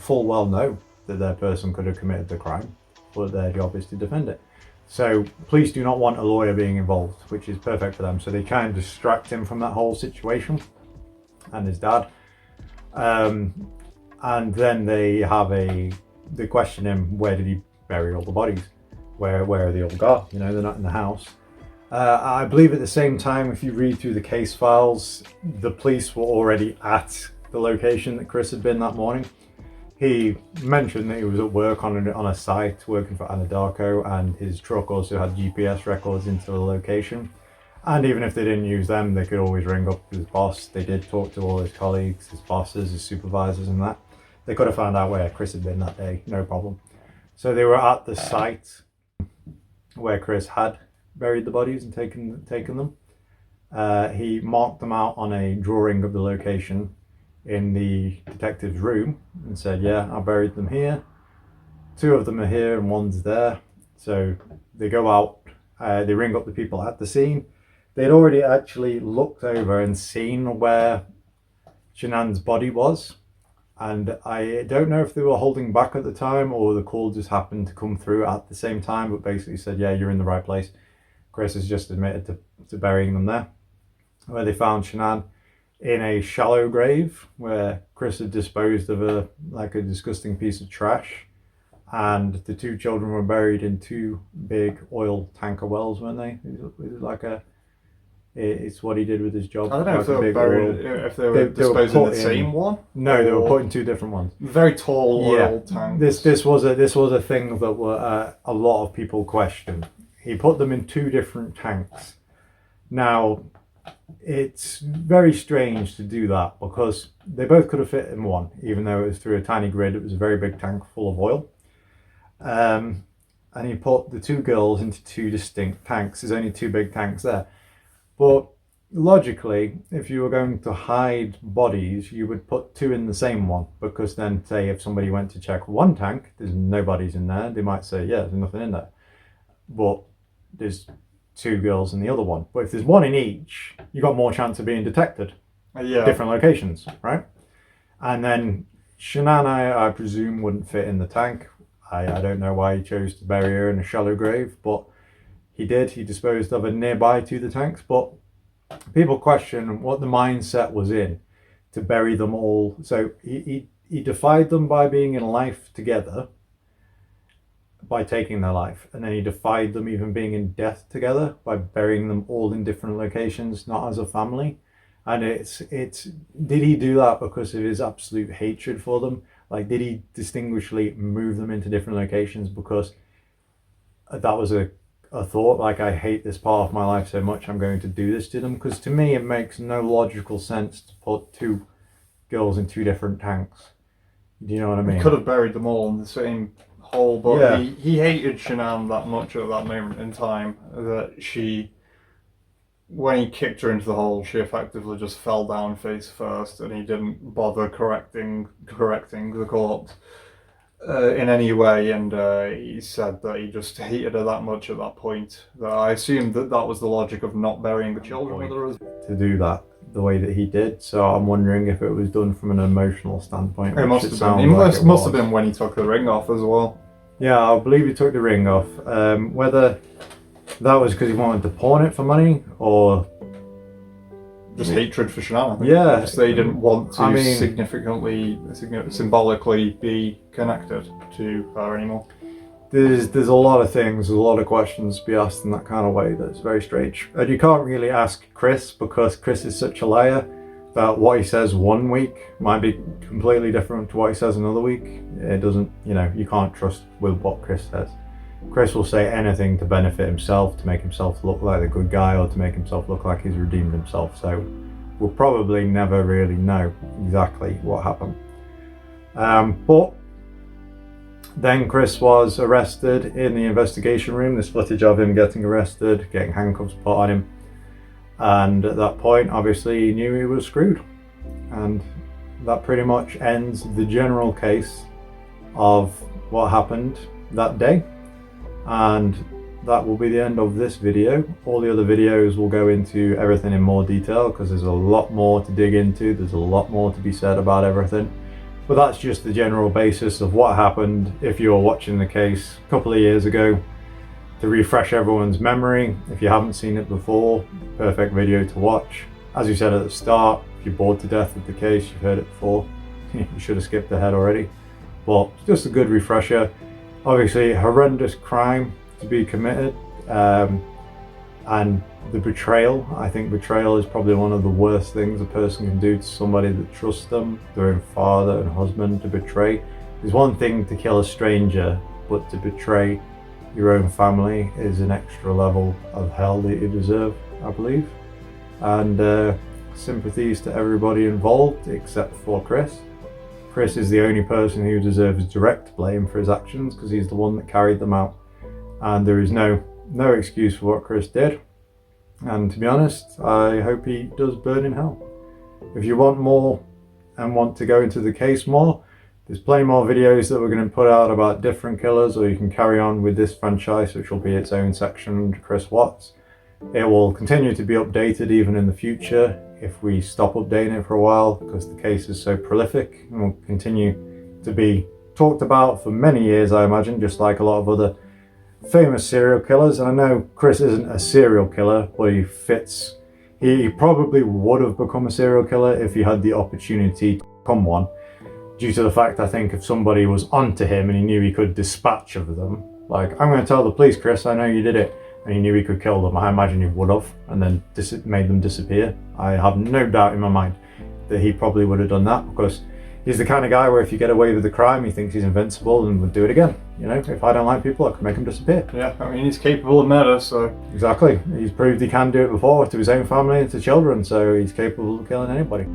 full well know that their person could have committed the crime, but their job is to defend it. So police do not want a lawyer being involved, which is perfect for them. So they try and distract him from that whole situation and his dad. And then they question him, where did he bury all the bodies? Where are they all gone? They're not in the house. I believe at the same time, if you read through the case files, the police were already at the location that Chris had been that morning. He mentioned that he was at work on a site working for Anadarko, and his truck also had GPS records into the location. And even if they didn't use them, they could always ring up his boss. They did talk to all his colleagues, his bosses, his supervisors and that. They could have found out where Chris had been that day, no problem. So they were at the site where Chris had buried the bodies and taken them. He marked them out on a drawing of the location in the detective's room and said, yeah, I buried them here. 2 of them are here and 1's there. So they go out, they ring up the people at the scene. They'd already actually looked over and seen where Shanann's body was. And I don't know if they were holding back at the time or the call just happened to come through at the same time, but basically said, yeah, you're in the right place. Chris has just admitted to burying them there. Where they found Shanann in a shallow grave where Chris had disposed of a disgusting piece of trash. And the 2 children were buried in 2 big oil tanker wells, weren't they? It's what he did with his job. I don't know if they were buried, if they were disposed in the same one. No, they were put in 2 different ones. Very tall oil tanks. This was a thing that were a lot of people questioned. He put them in 2 different tanks. Now, it's very strange to do that because they both could have fit in one, even though it was through a tiny grid. It was a very big tank full of oil. And he put the 2 girls into 2 distinct tanks. There's only 2 big tanks there. But logically, if you were going to hide bodies, you would put 2 in the same one, because then, say, if somebody went to check one tank, there's no bodies in there, they might say, yeah, there's nothing in there. But there's 2 girls in the other one. But if there's 1 in each, you've got more chance of being detected. Different locations, right? And then Shanann, I presume, wouldn't fit in the tank. I don't know why he chose to bury her in a shallow grave, but he did. He disposed of her nearby to the tanks. But people question what the mindset was in to bury them all. So he defied them by being in life together, by taking their life, and then he defied them even being in death together by burying them all in different locations, not as a family. And it's did he do that because of his absolute hatred for them? Like, did he distinguishedly move them into different locations because that was a thought, like, I hate this part of my life so much, I'm going to do this to them? Because to me, it makes no logical sense to put 2 girls in 2 different tanks. Do you know what I mean? He could have buried them all in the same hole, but he hated Shanann that much at that moment in time that when he kicked her into the hole, she effectively just fell down face first, and he didn't bother correcting the corpse in any way. And he said that he just hated her that much at that point. That I assumed that was the logic of not burying the children with her. To do that the way that he did, so I'm wondering if it was done from an emotional standpoint. It must have been. It must have been when he took the ring off as well. Yeah, I believe he took the ring off. Whether that was because he wanted to pawn it for money or just hatred for Shanann. Yeah, just they didn't want to symbolically be connected to her anymore. There's a lot of things, there's a lot of questions to be asked in that kind of way that's very strange. And you can't really ask Chris because Chris is such a liar that what he says one week might be completely different to what he says another week. It doesn't, you know, you can't trust with what Chris says. Chris will say anything to benefit himself, to make himself look like the good guy, or to make himself look like he's redeemed himself. So we'll probably never really know exactly what happened. But then Chris was arrested in the investigation room. There's footage of him getting arrested, getting handcuffs put on him. And at that point, obviously, he knew he was screwed. And that pretty much ends the general case of what happened that day. And that will be the end of this video. All the other videos will go into everything in more detail, because there's a lot more to dig into. There's a lot more to be said about everything. But that's just the general basis of what happened if you were watching the case a couple of years ago. To refresh everyone's memory, if you haven't seen it before, perfect video to watch. As you said at the start, if you're bored to death of the case, you've heard it before, you should have skipped ahead already. But just a good refresher. Obviously, a horrendous crime to be committed, and the betrayal. I think betrayal is probably one of the worst things a person can do to somebody that trusts them, their own father and husband. To betray. There's one thing to kill a stranger, but to betray your own family is an extra level of hell that you deserve, I believe. And sympathies to everybody involved except for Chris. Chris is the only person who deserves direct blame for his actions, because he's the one that carried them out. And there is no excuse for what Chris did. And to be honest, I hope he does burn in hell. If you want more and want to go into the case more, there's plenty more videos that we're going to put out about different killers, or you can carry on with this franchise, which will be its own section under Chris Watts. It will continue to be updated even in the future if we stop updating it for a while, because the case is so prolific and will continue to be talked about for many years, I imagine, just like a lot of other famous serial killers. And I know Chris isn't a serial killer, but he fits. He probably would have become a serial killer if he had the opportunity to become one, due to the fact, I think, if somebody was onto him and he knew he could dispatch of them, like, I'm going to tell the police, Chris, I know you did it, and he knew he could kill them, I imagine he would have, and then made them disappear. I have no doubt in my mind that he probably would have done that, because he's the kind of guy where if you get away with the crime, he thinks he's invincible and would do it again. You know, if I don't like people, I can make them disappear. Yeah, I mean, he's capable of murder, so... Exactly. He's proved he can do it before, to his own family and to children, so he's capable of killing anybody.